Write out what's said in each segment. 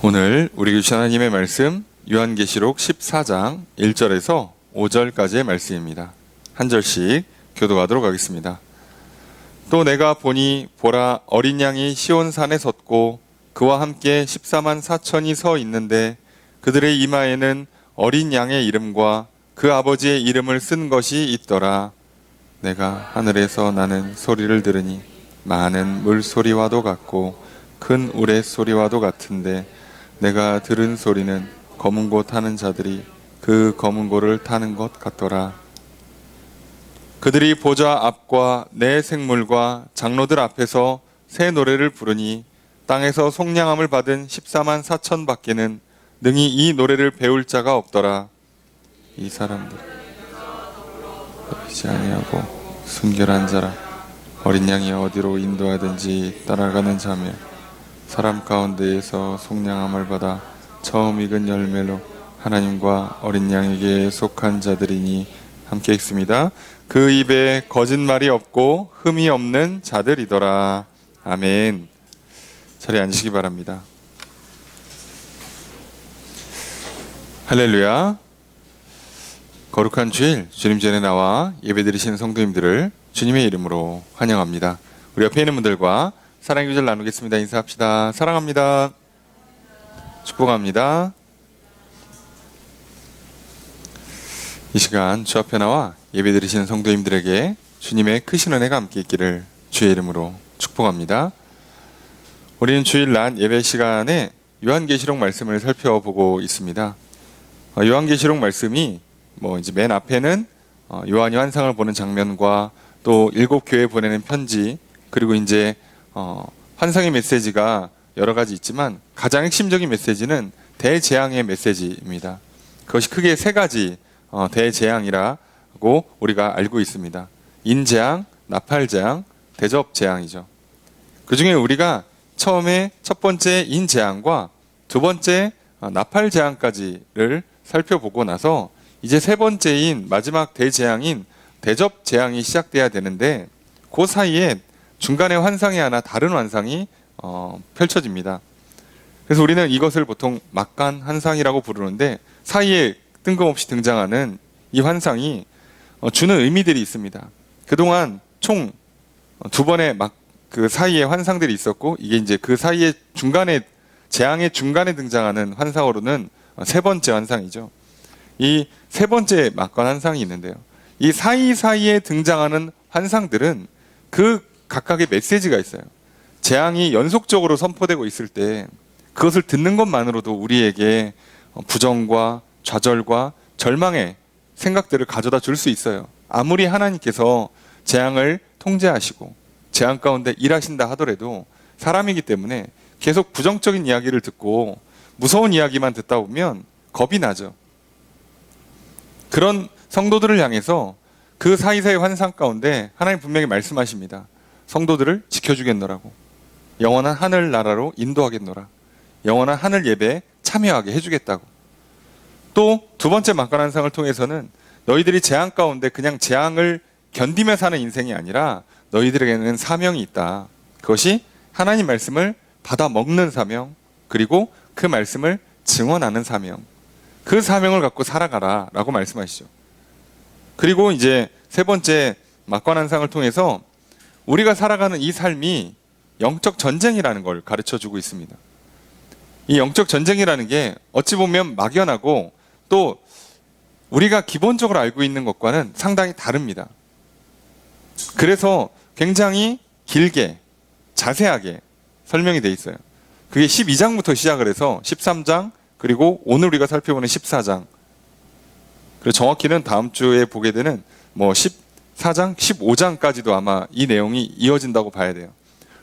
오늘 우리 주신 하나님의 말씀 요한계시록 14장 1절에서 5절까지의 말씀입니다. 한 절씩 교독하도록 하겠습니다. 또 내가 보니 보라 어린 양이 시온산에 섰고 그와 함께 14만 4천이 서 있는데 그들의 이마에는 어린 양의 이름과 그 아버지의 이름을 쓴 것이 있더라. 내가 하늘에서 나는 소리를 들으니 많은 물소리와도 같고 큰 우레소리와도 같은데 내가 들은 소리는 검은 고 타는 자들이 그 검은 고를 타는 것 같더라. 그들이 보좌 앞과 내 생물과 장로들 앞에서 새 노래를 부르니 땅에서 속량함을 받은 14만 4천 밖에는 능히 이 노래를 배울 자가 없더라. 이 사람들 보이지 아니하고 순결한 자라 어린 양이 어디로 인도하든지 따라가는 자며 사람 가운데에서 속량함을 받아 처음 익은 열매로 하나님과 어린 양에게 속한 자들이니 함께 읽습니다. 그 입에 거짓말이 없고 흠이 없는 자들이더라. 아멘. 자리에 앉으시기 바랍니다. 할렐루야. 거룩한 주일 주님 전에 나와 예배드리시는 성도님들을 주님의 이름으로 환영합니다. 우리 옆에 있는 분들과 사랑의 구절 나누겠습니다. 인사합시다. 사랑합니다. 축복합니다. 이 시간 주 앞에 나와 예배드리시는 성도님들에게 주님의 크신 은혜가 함께 있기를 주의 이름으로 축복합니다. 우리는 주일 낮 예배 시간에 요한계시록 말씀을 살펴보고 있습니다. 요한계시록 말씀이 이제 맨 앞에는 요한이 환상을 보는 장면과 또 7교회에 보내는 편지, 그리고 이제 환상의 메시지가 여러 가지 있지만 가장 핵심적인 메시지는 대재앙의 메시지입니다. 그것이 크게 세 가지 대재앙이라고 우리가 알고 있습니다. 인재앙, 나팔재앙, 대접재앙이죠. 그 중에 우리가 처음에 첫 번째 인재앙과 두 번째 나팔재앙까지를 살펴보고 나서 이제 세 번째인 마지막 대재앙인 대접재앙이 시작돼야 되는데 그 사이에 중간에 환상이 하나 다른 환상이 펼쳐집니다. 그래서 우리는 이것을 보통 막간 환상이라고 부르는데 사이에 뜬금없이 등장하는 이 환상이 주는 의미들이 있습니다. 그동안 총 두 번의 그 사이에 환상들이 있었고 이게 이제 그 사이에 중간에 재앙의 중간에 등장하는 환상으로는 세 번째 환상이죠. 이 세 번째 막간 환상이 있는데요. 이 사이사이에 등장하는 환상들은 그 각각의 메시지가 있어요. 재앙이 연속적으로 선포되고 있을 때 그것을 듣는 것만으로도 우리에게 부정과 좌절과 절망의 생각들을 가져다 줄 수 있어요. 아무리 하나님께서 재앙을 통제하시고 재앙 가운데 일하신다 하더라도 사람이기 때문에 계속 부정적인 이야기를 듣고 무서운 이야기만 듣다 보면 겁이 나죠. 그런 성도들을 향해서 그 사이사이 환상 가운데 하나님 분명히 말씀하십니다. 성도들을 지켜주겠노라고. 영원한 하늘나라로 인도하겠노라. 영원한 하늘 예배에 참여하게 해주겠다고. 또 두 번째 막간 환상을 통해서는 너희들이 재앙 가운데 그냥 재앙을 견디며 사는 인생이 아니라 너희들에게는 사명이 있다. 그것이 하나님 말씀을 받아 먹는 사명, 그리고 그 말씀을 증언하는 사명. 그 사명을 갖고 살아가라 라고 말씀하시죠. 그리고 이제 세 번째 막관 환상을 통해서 우리가 살아가는 이 삶이 영적 전쟁이라는 걸 가르쳐주고 있습니다. 이 영적 전쟁이라는 게 어찌 보면 막연하고 또 우리가 기본적으로 알고 있는 것과는 상당히 다릅니다. 그래서 굉장히 길게 자세하게 설명이 돼 있어요. 그게 12장부터 시작을 해서 13장, 그리고 오늘 우리가 살펴보는 14장, 그리고 정확히는 다음 주에 보게 되는 14장, 15장까지도 아마 이 내용이 이어진다고 봐야 돼요.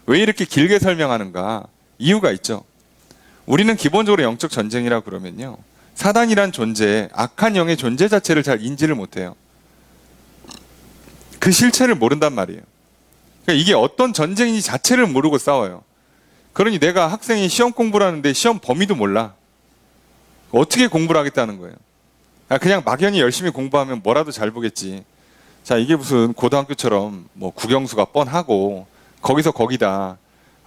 왜 이렇게 길게 설명하는가? 이유가 있죠. 우리는 기본적으로 영적 전쟁이라 그러면요, 사단이란 존재, 악한 영의 존재 자체를 잘 인지를 못해요. 그 실체를 모른단 말이에요. 그러니까 이게 어떤 전쟁인지 자체를 모르고 싸워요. 그러니 내가 학생이 시험 공부를 하는데 시험 범위도 몰라. 어떻게 공부를 하겠다는 거예요. 그냥 막연히 열심히 공부하면 뭐라도 잘 보겠지. 자, 이게 무슨 고등학교처럼 국영수가 뻔하고 거기서 거기다.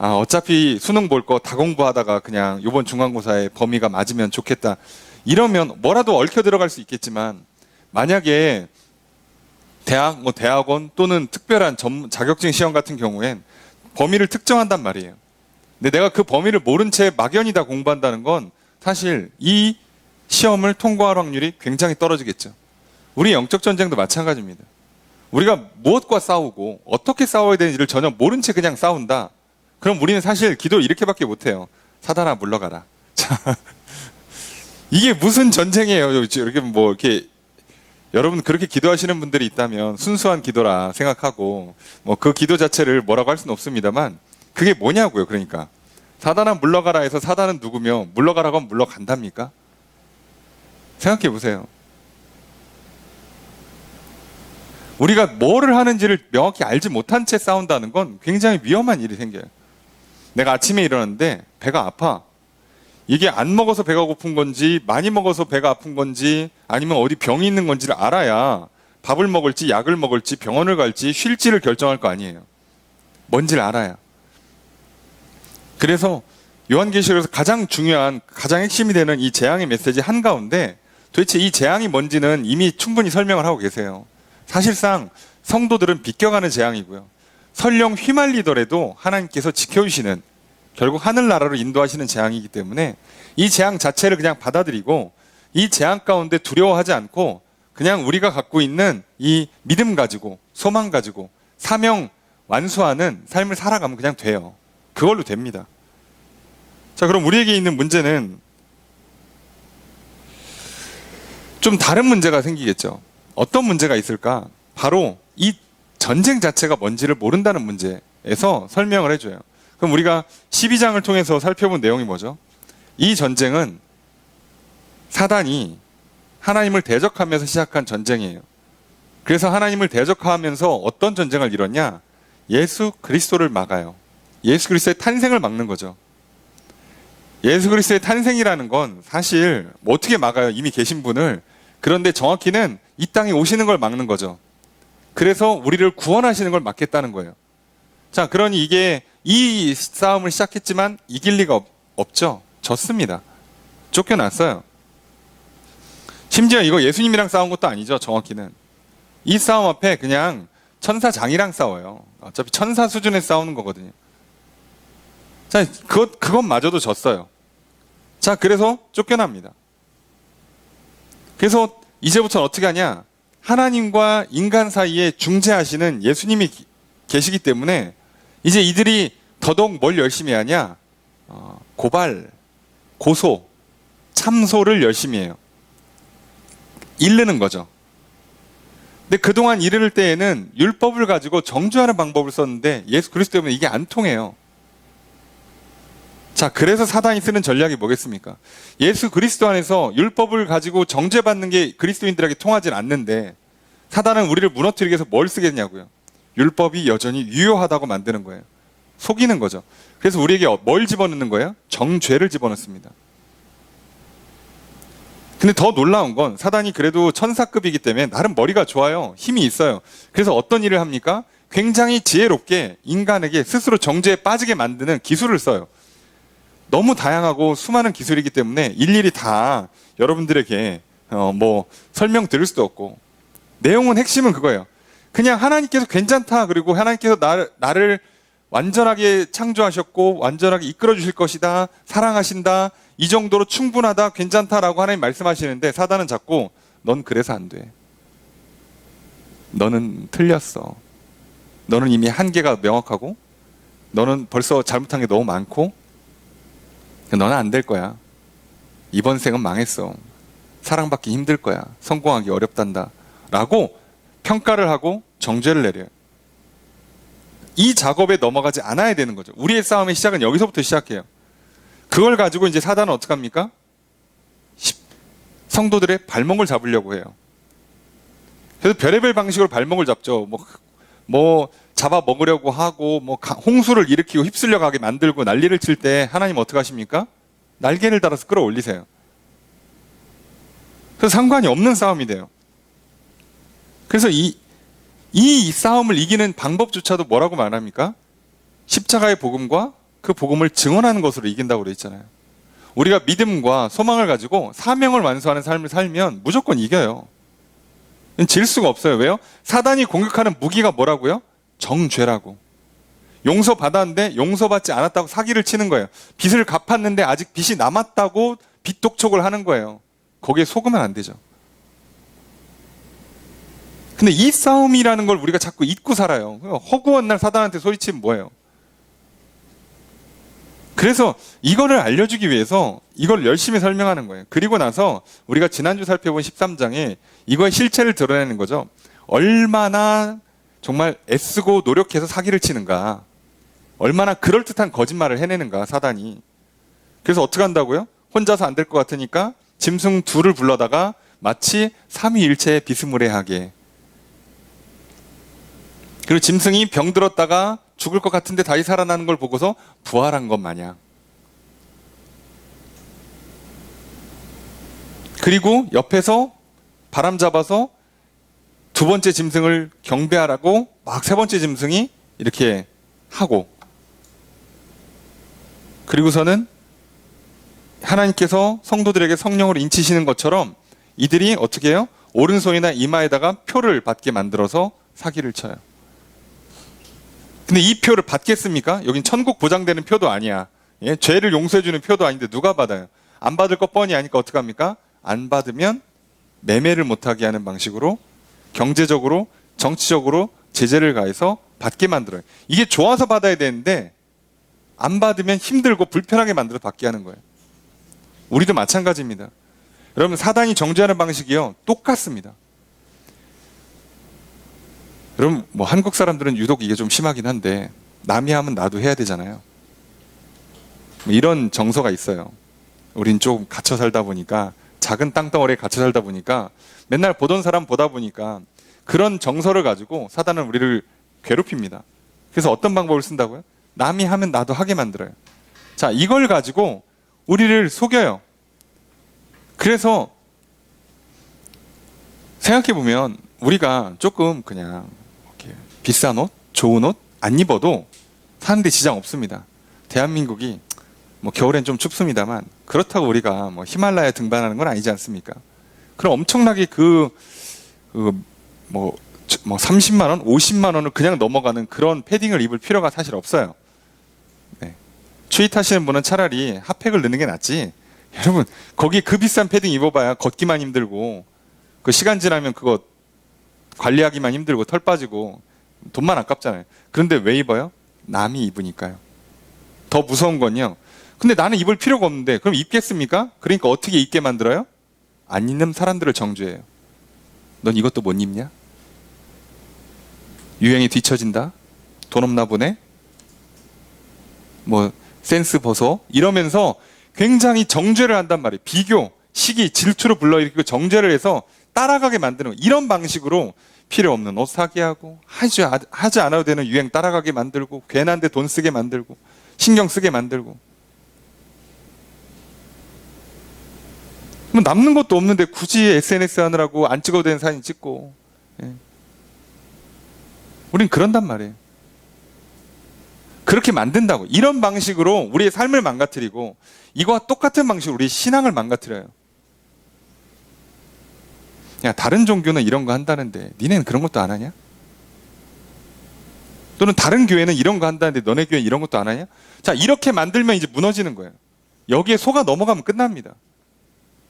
아, 어차피 수능 볼 거 다 공부하다가 그냥 이번 중간고사에 범위가 맞으면 좋겠다. 이러면 뭐라도 얽혀 들어갈 수 있겠지만, 만약에 대학, 뭐 대학원 또는 특별한 자격증 시험 같은 경우엔 범위를 특정한단 말이에요. 근데 내가 그 범위를 모른 채 막연히 다 공부한다는 건 사실 이 시험을 통과할 확률이 굉장히 떨어지겠죠. 우리 영적 전쟁도 마찬가지입니다. 우리가 무엇과 싸우고 어떻게 싸워야 되는지를 전혀 모른 채 그냥 싸운다. 그럼 우리는 사실 기도 이렇게밖에 못해요. 사단아 물러가라. 자, 이게 무슨 전쟁이에요? 이렇게 뭐 이렇게 여러분 그렇게 기도하시는 분들이 있다면 순수한 기도라 생각하고 뭐 그 기도 자체를 뭐라고 할 수는 없습니다만 그게 뭐냐고요. 그러니까 사단아 물러가라 해서 사단은 누구며 물러가라고 하면 물러간답니까? 생각해 보세요. 우리가 뭐를 하는지를 명확히 알지 못한 채 싸운다는 건 굉장히 위험한 일이 생겨요. 내가 아침에 일어났는데 배가 아파. 이게 안 먹어서 배가 고픈 건지 많이 먹어서 배가 아픈 건지 아니면 어디 병이 있는 건지를 알아야 밥을 먹을지 약을 먹을지 병원을 갈지 쉴지를 결정할 거 아니에요. 뭔지를 알아야. 그래서 요한계시록에서 가장 중요한 가장 핵심이 되는 이 재앙의 메시지 한가운데 도대체 이 재앙이 뭔지는 이미 충분히 설명을 하고 계세요. 사실상 성도들은 비껴가는 재앙이고요. 설령 휘말리더라도 하나님께서 지켜주시는 결국 하늘나라로 인도하시는 재앙이기 때문에 이 재앙 자체를 그냥 받아들이고 이 재앙 가운데 두려워하지 않고 그냥 우리가 갖고 있는 이 믿음 가지고 소망 가지고 사명 완수하는 삶을 살아가면 그냥 돼요. 그걸로 됩니다. 자, 그럼 우리에게 있는 문제는 좀 다른 문제가 생기겠죠. 어떤 문제가 있을까? 바로 이 전쟁 자체가 뭔지를 모른다는 문제에서 설명을 해줘요. 그럼 우리가 12장을 통해서 살펴본 내용이 뭐죠? 이 전쟁은 사단이 하나님을 대적하면서 시작한 전쟁이에요. 그래서 하나님을 대적하면서 어떤 전쟁을 이뤘냐? 예수 그리스도를 막아요. 예수 그리스도의 탄생을 막는 거죠. 예수 그리스도의 탄생이라는 건 사실 뭐 어떻게 막아요? 이미 계신 분을. 그런데 정확히는 이 땅에 오시는 걸 막는 거죠. 그래서 우리를 구원하시는 걸 막겠다는 거예요. 자, 그러니 이게 이 싸움을 시작했지만 이길 리가 없죠. 졌습니다. 쫓겨났어요. 심지어 이거 예수님이랑 싸운 것도 아니죠. 정확히는. 이 싸움 앞에 그냥 천사장이랑 싸워요. 어차피 천사 수준에 싸우는 거거든요. 자, 그것마저도 졌어요. 자, 그래서 쫓겨납니다. 그래서 이제부터는 어떻게 하냐? 하나님과 인간 사이에 중재하시는 예수님이 계시기 때문에 이제 이들이 더더욱 뭘 열심히 하냐? 고발, 고소, 참소를 열심히 해요. 이르는 거죠. 근데 그동안 이를 때에는 율법을 가지고 정죄하는 방법을 썼는데 예수 그리스도 때문에 이게 안 통해요. 자, 그래서 사단이 쓰는 전략이 뭐겠습니까? 예수 그리스도 안에서 율법을 가지고 정죄받는 게 그리스도인들에게 통하진 않는데 사단은 우리를 무너뜨리기 위해서 뭘 쓰겠냐고요. 율법이 여전히 유효하다고 만드는 거예요. 속이는 거죠. 그래서 우리에게 뭘 집어넣는 거예요? 정죄를 집어넣습니다. 근데 더 놀라운 건 사단이 그래도 천사급이기 때문에 나름 머리가 좋아요. 힘이 있어요. 그래서 어떤 일을 합니까? 굉장히 지혜롭게 인간에게 스스로 정죄에 빠지게 만드는 기술을 써요. 너무 다양하고 수많은 기술이기 때문에 일일이 다 여러분들에게 뭐 설명드릴 수도 없고 내용은 핵심은 그거예요. 그냥 하나님께서 괜찮다. 그리고 하나님께서 나를 완전하게 창조하셨고 완전하게 이끌어 주실 것이다. 사랑하신다. 이 정도로 충분하다. 괜찮다라고 하나님 말씀하시는데 사단은 자꾸 넌 그래서 안 돼. 너는 틀렸어. 너는 이미 한계가 명확하고 너는 벌써 잘못한 게 너무 많고 너는 안 될 거야. 이번 생은 망했어. 사랑받기 힘들 거야. 성공하기 어렵단다. 라고 평가를 하고 정죄를 내려요. 이 작업에 넘어가지 않아야 되는 거죠. 우리의 싸움의 시작은 여기서부터 시작해요. 그걸 가지고 이제 사단은 어떡합니까? 성도들의 발목을 잡으려고 해요. 그래서 별의별 방식으로 발목을 잡죠. 뭐 잡아 먹으려고 하고 뭐 홍수를 일으키고 휩쓸려 가게 만들고 난리를 칠 때 하나님 어떻게 하십니까? 날개를 달아서 끌어올리세요. 그래서 상관이 없는 싸움이 돼요. 그래서 이 싸움을 이기는 방법조차도 뭐라고 말합니까? 십자가의 복음과 그 복음을 증언하는 것으로 이긴다고 그랬잖아요. 우리가 믿음과 소망을 가지고 사명을 완수하는 삶을 살면 무조건 이겨요. 질 수가 없어요. 왜요? 사단이 공격하는 무기가 뭐라고요? 정죄라고. 용서받았는데 용서받지 않았다고 사기를 치는 거예요. 빚을 갚았는데 아직 빚이 남았다고 빚 독촉을 하는 거예요. 거기에 속으면 안 되죠. 근데 이 싸움이라는 걸 우리가 자꾸 잊고 살아요. 허구한 날 사단한테 소리치면 뭐예요? 그래서 이거를 알려주기 위해서 이걸 열심히 설명하는 거예요. 그리고 나서 우리가 지난주 살펴본 13장에 이거의 실체를 드러내는 거죠. 얼마나 정말 애쓰고 노력해서 사기를 치는가, 얼마나 그럴듯한 거짓말을 해내는가 사단이. 그래서 어떻게 한다고요? 혼자서 안 될 것 같으니까 짐승 둘을 불러다가 마치 삼위일체의 비스무리하게, 그리고 짐승이 병들었다가 죽을 것 같은데 다시 살아나는 걸 보고서 부활한 것 마냥. 그리고 옆에서 바람 잡아서 두 번째 짐승을 경배하라고 막 세 번째 짐승이 이렇게 하고, 그리고서는 하나님께서 성도들에게 성령으로 인치시는 것처럼 이들이 어떻게 해요? 오른손이나 이마에다가 표를 받게 만들어서 사기를 쳐요. 근데 이 표를 받겠습니까? 여긴 천국 보장되는 표도 아니야. 예? 죄를 용서해주는 표도 아닌데 누가 받아요? 안 받을 것 뻔히 아니까 어떡합니까? 안 받으면 매매를 못하게 하는 방식으로 경제적으로, 정치적으로 제재를 가해서 받게 만들어요. 이게 좋아서 받아야 되는데 안 받으면 힘들고 불편하게 만들어 받게 하는 거예요. 우리도 마찬가지입니다. 여러분, 사단이 정죄하는 방식이요, 똑같습니다. 여러분, 뭐 한국 사람들은 유독 이게 좀 심하긴 한데 남이 하면 나도 해야 되잖아요. 뭐 이런 정서가 있어요. 우린 좀 갇혀 살다 보니까, 작은 땅덩어리에 갇혀 살다 보니까 맨날 보던 사람 보다 보니까 그런 정서를 가지고 사단은 우리를 괴롭힙니다. 그래서 어떤 방법을 쓴다고요? 남이 하면 나도 하게 만들어요. 자, 이걸 가지고 우리를 속여요. 그래서 생각해보면 우리가 조금 그냥 이렇게 비싼 옷, 좋은 옷 안 입어도 사는데 지장 없습니다. 대한민국이 뭐 겨울엔 좀 춥습니다만 그렇다고 우리가 뭐 히말라야 등반하는 건 아니지 않습니까? 그럼 엄청나게 뭐 30만 원, 50만 원을 그냥 넘어가는 그런 패딩을 입을 필요가 사실 없어요. 네. 추위 타시는 분은 차라리 핫팩을 넣는 게 낫지. 여러분, 거기 그 비싼 패딩 입어봐야 걷기만 힘들고, 그 시간 지나면 그거 관리하기만 힘들고 털 빠지고 돈만 아깝잖아요. 그런데 왜 입어요? 남이 입으니까요. 더 무서운 건요, 근데 나는 입을 필요가 없는데 그럼 입겠습니까? 그러니까 어떻게 입게 만들어요? 안 입는 사람들을 정죄해요. 넌 이것도 못 입냐? 유행이 뒤처진다? 돈 없나 보네? 뭐 센스 벗어? 이러면서 굉장히 정죄를 한단 말이에요. 비교, 시기, 질투로 불러일으키고 정죄를 해서 따라가게 만드는, 이런 방식으로 필요 없는 옷 사게 하고, 하지 않아도 되는 유행 따라가게 만들고, 괜한데 돈 쓰게 만들고, 신경 쓰게 만들고. 남는 것도 없는데 굳이 SNS 하느라고 안 찍어도 되는 사진 찍고. 예. 우린 그런단 말이에요. 그렇게 만든다고. 이런 방식으로 우리의 삶을 망가뜨리고, 이거와 똑같은 방식으로 우리의 신앙을 망가뜨려요. 야, 다른 종교는 이런 거 한다는데 니네는 그런 것도 안 하냐? 또는 다른 교회는 이런 거 한다는데 너네 교회는 이런 것도 안 하냐? 자, 이렇게 만들면 이제 무너지는 거예요. 여기에 속아 넘어가면 끝납니다.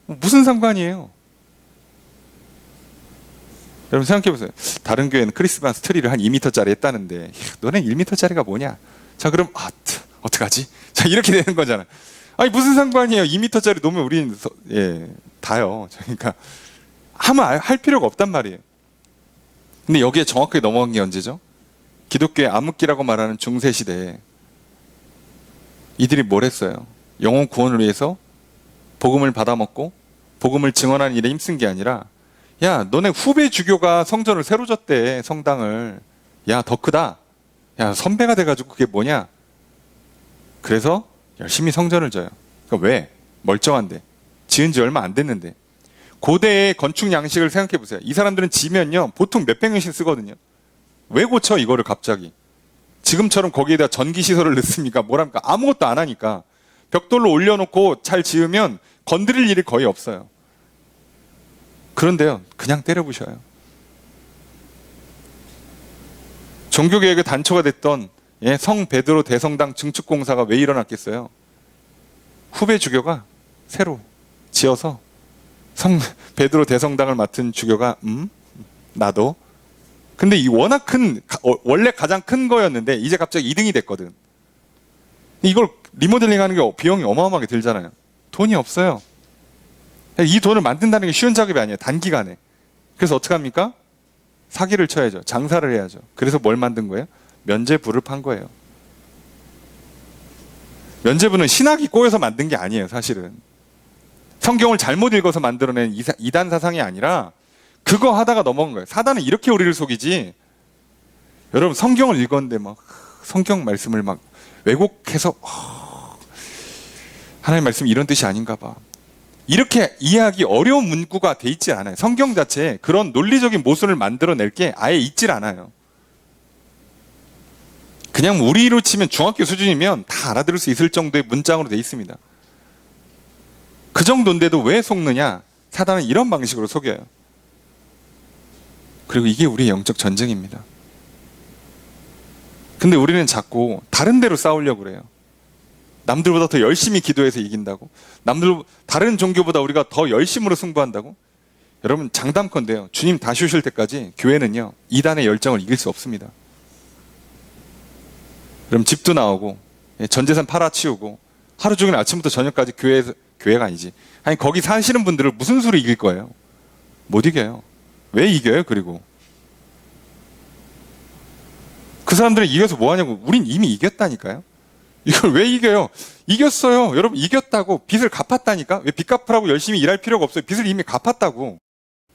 무슨 상관이에요? 여러분 생각해보세요. 다른 교회는 크리스마스 트리를 한 2m짜리 했다는데 너네 1m짜리가 뭐냐? 자, 그럼 어떡하지? 자, 이렇게 되는 거잖아. 아니, 무슨 상관이에요? 2m짜리 놓으면 우리는 다요. 그러니까 할 필요가 없단 말이에요. 근데 여기에 정확하게 넘어간 게 언제죠? 기독교의 암흑기라고 말하는 중세 시대에 이들이 뭘 했어요? 영혼 구원을 위해서 복음을 받아먹고 복음을 증언하는 일에 힘쓴 게 아니라, 야, 너네 후배 주교가 성전을 새로 졌대, 성당을. 야, 더 크다. 야, 선배가 돼가지고 그게 뭐냐? 그래서 열심히 성전을 져요. 그러니까 왜? 멀쩡한데. 지은 지 얼마 안 됐는데. 고대의 건축 양식을 생각해 보세요. 이 사람들은 지면요, 보통 몇백 년씩 쓰거든요. 왜 고쳐, 이거를 갑자기? 지금처럼 거기에다 전기시설을 넣습니까? 뭐랍니까? 아무것도 안 하니까. 벽돌로 올려놓고 잘 지으면 건드릴 일이 거의 없어요. 그런데요, 그냥 때려 부셔요. 종교개혁의 단초가 됐던 성 베드로 대성당 증축 공사가 왜 일어났겠어요? 후배 주교가 새로 지어서 성 베드로 대성당을 맡은 주교가 나도. 근데 이 워낙 원래 가장 큰 거였는데 이제 갑자기 2등이 됐거든. 이걸 리모델링 하는 게 비용이 어마어마하게 들잖아요. 돈이 없어요. 이 돈을 만든다는 게 쉬운 작업이 아니에요. 단기간에. 그래서 어떻게 합니까? 사기를 쳐야죠. 장사를 해야죠. 그래서 뭘 만든 거예요? 면죄부를 판 거예요. 면죄부는 신학이 꼬여서 만든 게 아니에요, 사실은. 성경을 잘못 읽어서 만들어낸 이단 사상이 아니라 그거 하다가 넘어간 거예요. 사단은 이렇게 우리를 속이지. 여러분, 성경을 읽었는데 막 성경 말씀을 막 왜곡해서 하나님 말씀이 이런 뜻이 아닌가 봐. 이렇게 이해하기 어려운 문구가 돼 있지 않아요. 성경 자체에 그런 논리적인 모순을 만들어낼 게 아예 있질 않아요. 그냥 우리로 치면 중학교 수준이면 다 알아들을 수 있을 정도의 문장으로 돼 있습니다. 그 정도인데도 왜 속느냐? 사단은 이런 방식으로 속여요. 그리고 이게 우리의 영적 전쟁입니다. 근데 우리는 자꾸 다른 데로 싸우려고 그래요. 남들보다 더 열심히 기도해서 이긴다고? 다른 종교보다 우리가 더 열심으로 승부한다고? 여러분, 장담컨대요. 주님 다시 오실 때까지 교회는요, 이단의 열정을 이길 수 없습니다. 그럼 집도 나오고, 전 재산 팔아치우고, 하루 종일 아침부터 저녁까지 교회가 아니지. 아니, 거기 사시는 분들을 무슨 수로 이길 거예요? 못 이겨요. 왜 이겨요, 그리고? 그 사람들은 이겨서 뭐 하냐고. 우린 이미 이겼다니까요. 이걸 왜 이겨요? 이겼어요. 여러분, 이겼다고. 빚을 갚았다니까. 왜 빚 갚으라고 열심히 일할 필요가 없어요. 빚을 이미 갚았다고.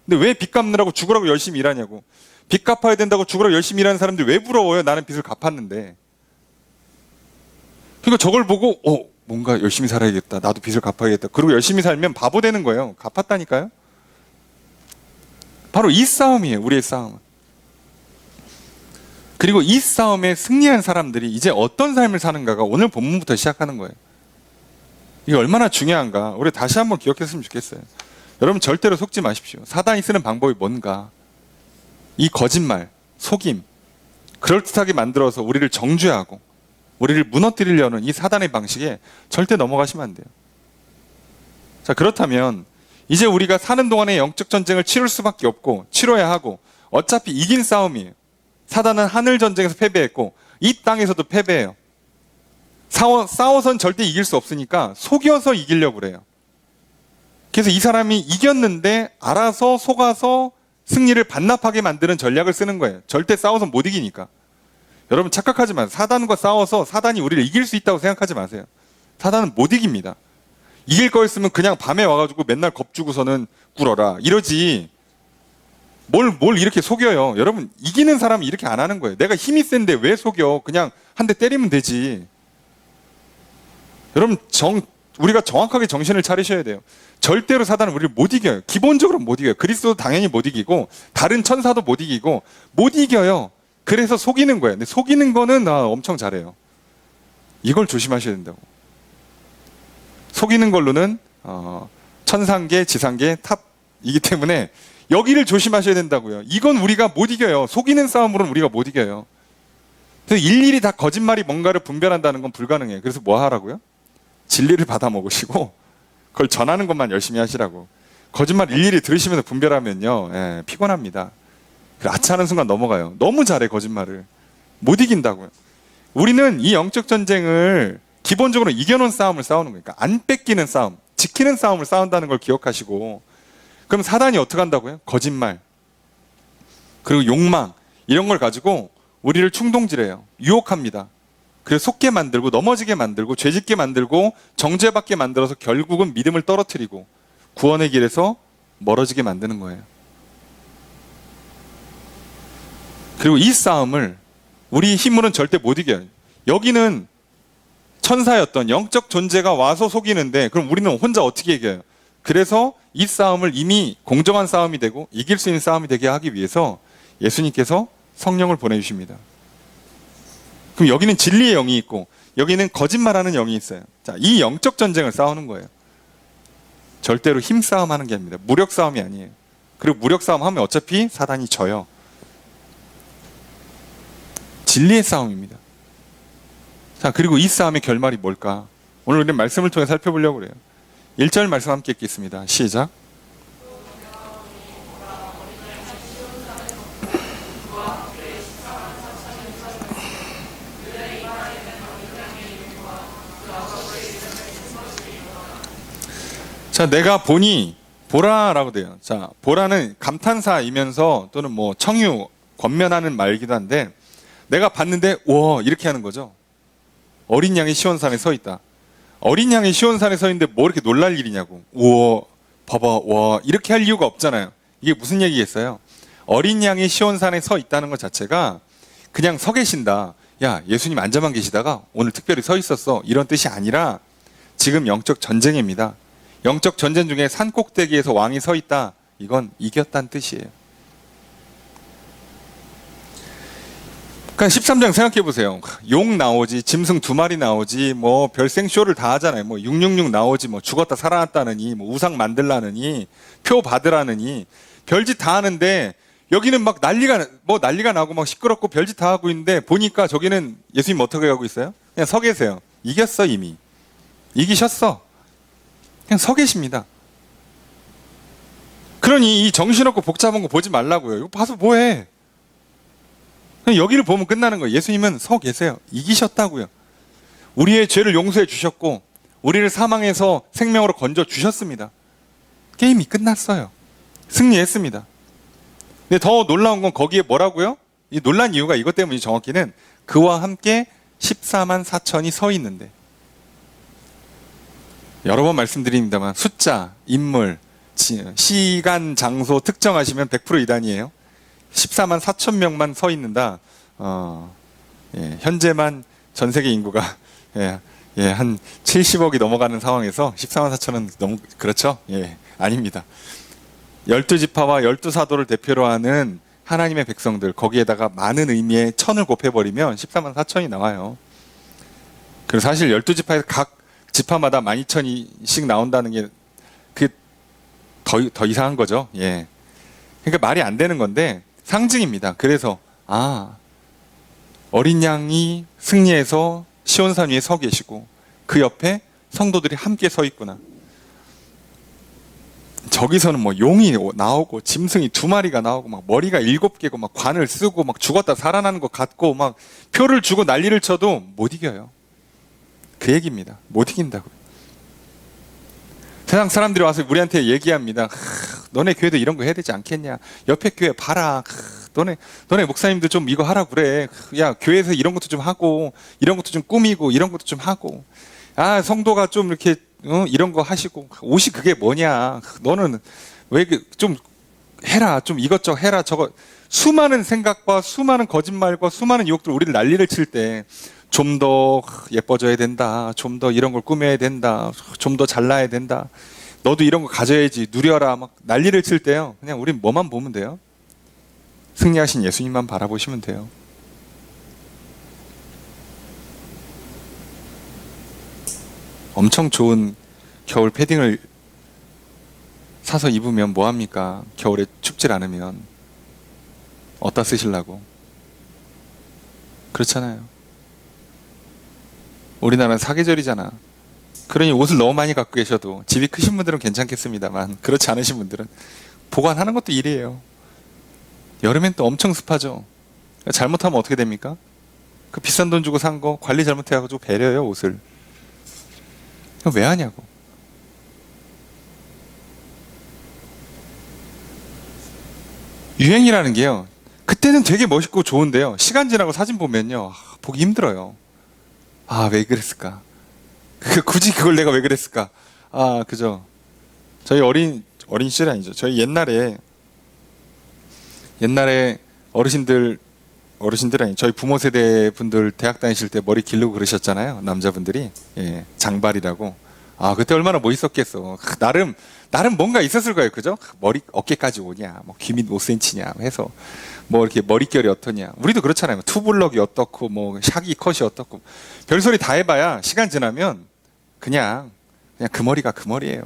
근데 왜 빚 갚느라고 죽으라고 열심히 일하냐고. 빚 갚아야 된다고 죽으라고 열심히 일하는 사람들이 왜 부러워요? 나는 빚을 갚았는데. 그러니까 저걸 보고 뭔가 열심히 살아야겠다. 나도 빚을 갚아야겠다. 그리고 열심히 살면 바보 되는 거예요. 갚았다니까요. 바로 이 싸움이에요. 우리의 싸움은. 그리고 이 싸움에 승리한 사람들이 이제 어떤 삶을 사는가가 오늘 본문부터 시작하는 거예요. 이게 얼마나 중요한가. 우리 다시 한번 기억했으면 좋겠어요. 여러분, 절대로 속지 마십시오. 사단이 쓰는 방법이 뭔가. 이 거짓말, 속임, 그럴듯하게 만들어서 우리를 정죄하고 우리를 무너뜨리려는 이 사단의 방식에 절대 넘어가시면 안 돼요. 자, 그렇다면 이제 우리가 사는 동안에 영적 전쟁을 치를 수밖에 없고 치러야 하고, 어차피 이긴 싸움이에요. 사단은 하늘 전쟁에서 패배했고 이 땅에서도 패배해요. 싸워선 절대 이길 수 없으니까 속여서 이기려고 그래요. 그래서 이 사람이 이겼는데 알아서 속아서 승리를 반납하게 만드는 전략을 쓰는 거예요. 절대 싸워서 못 이기니까. 여러분, 착각하지 마세요. 사단과 싸워서 사단이 우리를 이길 수 있다고 생각하지 마세요. 사단은 못 이깁니다. 이길 거였으면 그냥 밤에 와가지고 맨날 겁주고서는 꿇어라 이러지. 뭘 이렇게 속여요. 여러분, 이기는 사람이 이렇게 안 하는 거예요. 내가 힘이 센데 왜 속여? 그냥 한 대 때리면 되지. 여러분, 우리가 정확하게 정신을 차리셔야 돼요. 절대로 사단은 우리를 못 이겨요. 기본적으로 못 이겨요. 그리스도도 당연히 못 이기고 다른 천사도 못 이기고 못 이겨요. 그래서 속이는 거예요. 근데 속이는 거는 엄청 잘해요. 이걸 조심하셔야 된다고. 속이는 걸로는 천상계, 지상계, 탑이기 때문에 여기를 조심하셔야 된다고요. 이건 우리가 못 이겨요. 속이는 싸움으로는 우리가 못 이겨요. 그래서 일일이 다 거짓말이 뭔가를 분별한다는 건 불가능해요. 그래서 뭐 하라고요? 진리를 받아 먹으시고 그걸 전하는 것만 열심히 하시라고. 거짓말 일일이 들으시면서 분별하면요, 피곤합니다. 아차하는 순간 넘어가요. 너무 잘해, 거짓말을. 못 이긴다고요. 우리는 이 영적 전쟁을 기본적으로 이겨놓은 싸움을 싸우는 거니까 안 뺏기는 싸움, 지키는 싸움을 싸운다는 걸 기억하시고, 그럼 사단이 어떻게 한다고요? 거짓말, 그리고 욕망, 이런 걸 가지고 우리를 충동질해요. 유혹합니다. 그래서 속게 만들고 넘어지게 만들고 죄짓게 만들고 정죄받게 만들어서 결국은 믿음을 떨어뜨리고 구원의 길에서 멀어지게 만드는 거예요. 그리고 이 싸움을 우리 힘으로는 절대 못 이겨요. 여기는 천사였던 영적 존재가 와서 속이는데 그럼 우리는 혼자 어떻게 이겨요? 그래서 이 싸움을 이미 공정한 싸움이 되고 이길 수 있는 싸움이 되게 하기 위해서 예수님께서 성령을 보내주십니다. 그럼 여기는 진리의 영이 있고 여기는 거짓말하는 영이 있어요. 자, 이 영적 전쟁을 싸우는 거예요. 절대로 힘싸움 하는 게 아닙니다. 무력 싸움이 아니에요. 그리고 무력 싸움 하면 어차피 사단이 져요. 진리의 싸움입니다. 자, 그리고 이 싸움의 결말이 뭘까? 오늘 우리는 말씀을 통해 살펴보려고 그래요. 1절 말씀 함께 읽겠습니다. 시작. 자, 내가 보니 보라라고 돼요. 자, 보라는 감탄사이면서 또는 뭐 청유, 권면하는 말이기도 한데 내가 봤는데 와 이렇게 하는 거죠. 어린 양이 시온산에 서 있다. 어린 양이 시온산에 서 있는데 뭐 이렇게 놀랄 일이냐고. 우와 봐봐 와 이렇게 할 이유가 없잖아요. 이게 무슨 얘기겠어요? 어린 양이 시온산에 서 있다는 것 자체가 그냥 서 계신다. 야 예수님 앉아만 계시다가 오늘 특별히 서 있었어. 이런 뜻이 아니라 지금 영적 전쟁입니다. 영적 전쟁 중에 산 꼭대기에서 왕이 서 있다. 이건 이겼다는 뜻이에요. 그러니까 13장 생각해 보세요. 용 나오지, 짐승 2마리 나오지, 뭐 별생 쇼를 다 하잖아요. 뭐 666 나오지, 뭐 죽었다 살아났다느니, 뭐 우상 만들라느니, 표 받으라느니, 별짓 다 하는데 여기는 막 난리가 나고 막 시끄럽고 별짓 다 하고 있는데 보니까 저기는 예수님 어떻게 하고 있어요? 그냥 서 계세요. 이겼어 이미. 이기셨어. 그냥 서 계십니다. 그러니 이 정신없고 복잡한 거 보지 말라고요. 이거 봐서 뭐해? 그냥 여기를 보면 끝나는 거예요. 예수님은 서 계세요. 이기셨다고요. 우리의 죄를 용서해 주셨고 우리를 사망에서 생명으로 건져 주셨습니다. 게임이 끝났어요. 승리했습니다. 근데 더 놀라운 건 거기에 뭐라고요? 이 놀란 이유가 이것 때문이 정확히는 그와 함께 14만 4천이 서 있는데 여러 번 말씀드립니다만 숫자, 인물, 시간, 장소 특정하시면 100% 이단이에요. 14만 4천 명만 서 있는다. 현재만 전 세계 인구가 한 70억이 넘어가는 상황에서 14만 4천은 너무 그렇죠? 아닙니다. 12지파와 12사도를 대표로 하는 하나님의 백성들 거기에다가 많은 의미의 천을 곱해버리면 14만 4천이 나와요. 그리고 사실 12지파에서 각 지파마다 12,000씩 나온다는 게 그게 더 이상한 거죠. 그러니까 말이 안 되는 건데 상징입니다. 그래서 어린 양이 승리해서 시온산 위에 서 계시고 그 옆에 성도들이 함께 서 있구나. 저기서는 뭐 용이 나오고 짐승이 2마리가 나오고 막 머리가 7개고 막 관을 쓰고 막 죽었다 살아나는 것 같고 막 표를 주고 난리를 쳐도 못 이겨요. 그 얘기입니다. 못 이긴다고요. 세상 사람들이 와서 우리한테 얘기합니다. 너네 교회도 이런 거 해야 되지 않겠냐. 옆에 교회 봐라. 너네 목사님도 좀 이거 하라 그래. 야 교회에서 이런 것도 좀 하고 이런 것도 좀 꾸미고 이런 것도 좀 하고 성도가 좀 이렇게 이런 거 하시고 옷이 그게 뭐냐. 너는 왜 좀 해라. 좀 이것저것 해라. 저거 수많은 생각과 수많은 거짓말과 수많은 유혹들 우리를 난리를 칠 때 좀 더 예뻐져야 된다. 좀 더 이런 걸 꾸며야 된다. 좀 더 잘나야 된다. 너도 이런 거 가져야지. 누려라. 막 난리를 칠 때요. 그냥 우린 뭐만 보면 돼요? 승리하신 예수님만 바라보시면 돼요. 엄청 좋은 겨울 패딩을 사서 입으면 뭐합니까? 겨울에 춥질 않으면. 어디다 쓰시려고? 그렇잖아요. 우리나라는 사계절이잖아. 그러니 옷을 너무 많이 갖고 계셔도 집이 크신 분들은 괜찮겠습니다만 그렇지 않으신 분들은 보관하는 것도 일이에요. 여름엔 또 엄청 습하죠. 잘못하면 어떻게 됩니까? 그 비싼 돈 주고 산 거 관리 잘못해가지고 배려요 옷을. 왜 하냐고. 유행이라는 게요. 그때는 되게 멋있고 좋은데요. 시간 지나고 사진 보면요. 보기 힘들어요. 왜 그랬을까? 굳이 그걸 내가 왜 그랬을까? 그죠. 저희 어린 시절이 아니죠. 저희 옛날에 어르신들 아니 저희 부모 세대 분들 대학 다니실 때 머리 기르고 그러셨잖아요. 남자분들이 장발이라고. 아, 그때 얼마나 멋있었겠어. 나름 뭔가 있었을 거예요. 그죠? 머리, 어깨까지 오냐, 뭐, 귀 밑 5cm냐 해서, 뭐, 이렇게 머릿결이 어떠냐. 우리도 그렇잖아요. 투블럭이 어떻고, 뭐, 샤기 컷이 어떻고. 별소리 다 해봐야 시간 지나면 그냥 그 머리가 그 머리예요.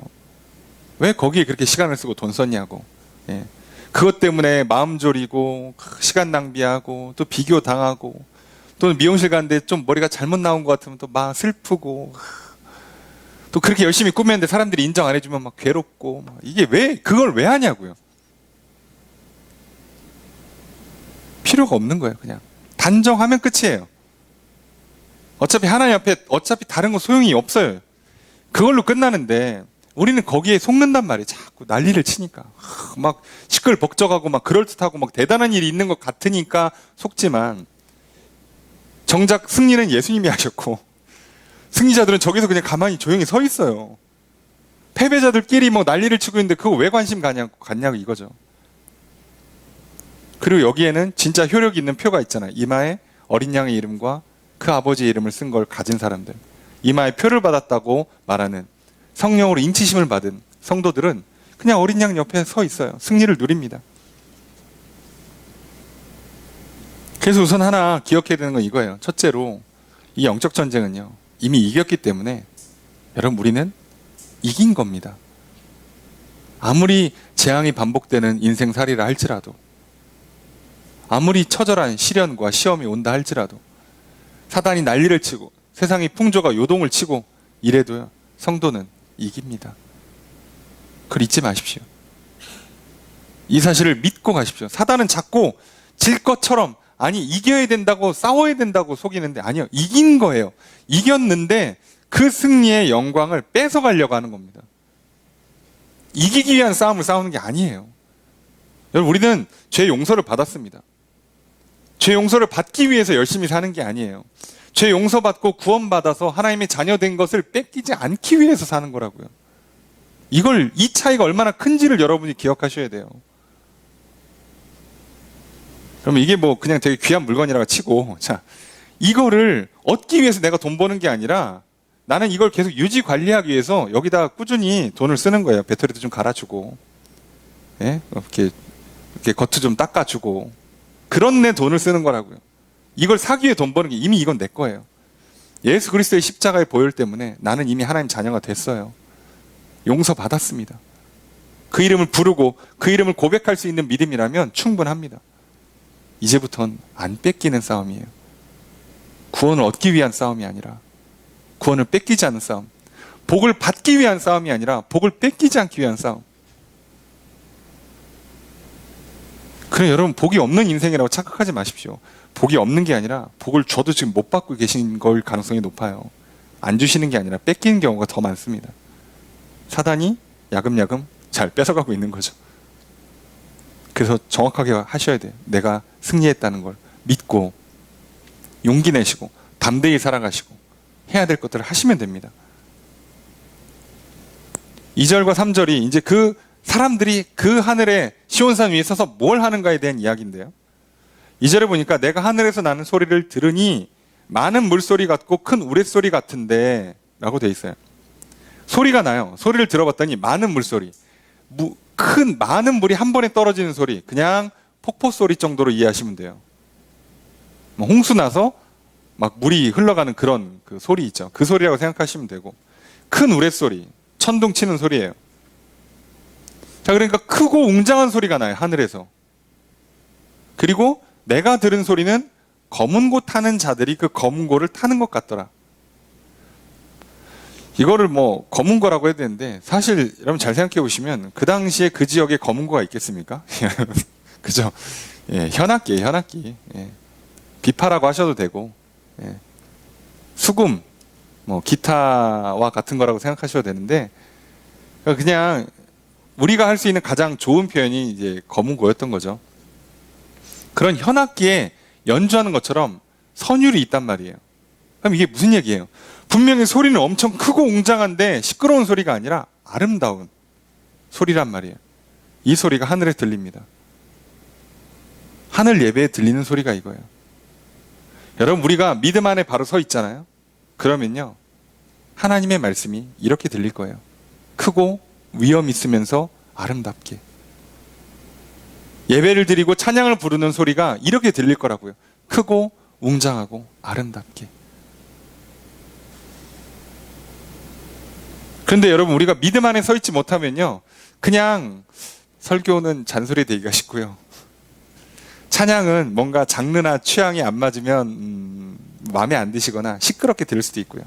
왜 거기에 그렇게 시간을 쓰고 돈 썼냐고. 예. 그것 때문에 마음 졸이고, 시간 낭비하고, 또 비교 당하고, 또 미용실 가는데 좀 머리가 잘못 나온 것 같으면 또 막 슬프고, 또 그렇게 열심히 꾸몄는데 사람들이 인정 안 해주면 막 괴롭고, 이게 그걸 왜 하냐고요. 필요가 없는 거예요, 그냥. 단정하면 끝이에요. 어차피 하나님 앞에 어차피 다른 거 소용이 없어요. 그걸로 끝나는데 우리는 거기에 속는단 말이에요. 자꾸 난리를 치니까. 막 시끌벅적하고 막 그럴듯하고 막 대단한 일이 있는 것 같으니까 속지만 정작 승리는 예수님이 하셨고 승리자들은 저기서 그냥 가만히 조용히 서 있어요. 패배자들끼리 뭐 난리를 치고 있는데 그거 왜 관심 갖냐고 이거죠. 그리고 여기에는 진짜 효력 있는 표가 있잖아요. 이마에 어린 양의 이름과 그 아버지의 이름을 쓴 걸 가진 사람들. 이마에 표를 받았다고 말하는 성령으로 인치심을 받은 성도들은 그냥 어린 양 옆에 서 있어요. 승리를 누립니다. 그래서 우선 하나 기억해야 되는 건 이거예요. 첫째로 이 영적 전쟁은요. 이미 이겼기 때문에 여러분 우리는 이긴 겁니다. 아무리 재앙이 반복되는 인생살이라 할지라도 아무리 처절한 시련과 시험이 온다 할지라도 사단이 난리를 치고 세상이 풍조가 요동을 치고 이래도요. 성도는 이깁니다. 그걸 잊지 마십시오. 이 사실을 믿고 가십시오. 사단은 자꾸 질 것처럼 아니 이겨야 된다고 싸워야 된다고 속이는데 아니요. 이긴 거예요. 이겼는데 그 승리의 영광을 뺏어가려고 하는 겁니다. 이기기 위한 싸움을 싸우는 게 아니에요. 여러분 우리는 죄 용서를 받았습니다. 죄 용서를 받기 위해서 열심히 사는 게 아니에요. 죄 용서받고 구원받아서 하나님의 자녀된 것을 뺏기지 않기 위해서 사는 거라고요. 이 차이가 얼마나 큰지를 여러분이 기억하셔야 돼요. 그러면 이게 뭐 그냥 되게 귀한 물건이라고 치고, 자, 이거를 얻기 위해서 내가 돈 버는 게 아니라 나는 이걸 계속 유지 관리하기 위해서 여기다 꾸준히 돈을 쓰는 거예요. 배터리도 좀 갈아주고, 예? 이렇게 겉도 좀 닦아주고, 그런 내 돈을 쓰는 거라고요. 이걸 사기 위해 돈 버는 게 이미 이건 내 거예요. 예수 그리스도의 십자가의 보혈 때문에 나는 이미 하나님 자녀가 됐어요. 용서받았습니다. 그 이름을 부르고 그 이름을 고백할 수 있는 믿음이라면 충분합니다. 이제부터는 안 뺏기는 싸움이에요. 구원을 얻기 위한 싸움이 아니라 구원을 뺏기지 않는 싸움. 복을 받기 위한 싸움이 아니라 복을 뺏기지 않기 위한 싸움. 그래 여러분 복이 없는 인생이라고 착각하지 마십시오. 복이 없는 게 아니라 복을 줘도 지금 못 받고 계신 걸 가능성이 높아요. 안 주시는 게 아니라 뺏기는 경우가 더 많습니다. 사단이 야금야금 잘 뺏어가고 있는 거죠. 그래서 정확하게 하셔야 돼요. 내가 승리했다는 걸 믿고 용기 내시고 담대히 살아가시고 해야 될 것들을 하시면 됩니다. 2절과 3절이 이제 그 사람들이 그 하늘의 시온산 위에 서서 뭘 하는가에 대한 이야기인데요. 2절에 보니까 내가 하늘에서 나는 소리를 들으니 많은 물소리 같고 큰 우레소리 같은데 라고 돼 있어요. 소리가 나요. 소리를 들어봤더니 많은 물소리. 많은 물이 한 번에 떨어지는 소리. 그냥 폭포 소리 정도로 이해하시면 돼요. 홍수 나서 막 물이 흘러가는 그런 그 소리 있죠. 그 소리라고 생각하시면 되고 큰 우레소리. 천둥 치는 소리예요. 자, 그러니까 크고 웅장한 소리가 나요. 하늘에서. 그리고 내가 들은 소리는 검은 고 타는 자들이 그 검은 고를 타는 것 같더라. 이거를 뭐 검은 고라고 해야 되는데 사실 여러분 잘 생각해 보시면 그 당시에 그 지역에 검은 고가 있겠습니까? 그죠? 예, 현악기예요, 현악기. 예. 비파라고 하셔도 되고 예. 수금, 뭐 기타와 같은 거라고 생각하셔도 되는데 그냥 우리가 할 수 있는 가장 좋은 표현이 이제 검은 고였던 거죠. 그런 현악기에 연주하는 것처럼 선율이 있단 말이에요. 그럼 이게 무슨 얘기예요? 분명히 소리는 엄청 크고 웅장한데 시끄러운 소리가 아니라 아름다운 소리란 말이에요. 이 소리가 하늘에 들립니다. 하늘 예배에 들리는 소리가 이거예요. 여러분 우리가 믿음 안에 바로 서 있잖아요. 그러면요 하나님의 말씀이 이렇게 들릴 거예요. 크고 위엄 있으면서 아름답게. 예배를 드리고 찬양을 부르는 소리가 이렇게 들릴 거라고요. 크고 웅장하고 아름답게. 그런데 여러분, 우리가 믿음 안에 서 있지 못하면요, 그냥 설교는 잔소리 되기가 쉽고요, 찬양은 뭔가 장르나 취향이 안 맞으면 마음에 안 드시거나 시끄럽게 들을 수도 있고요.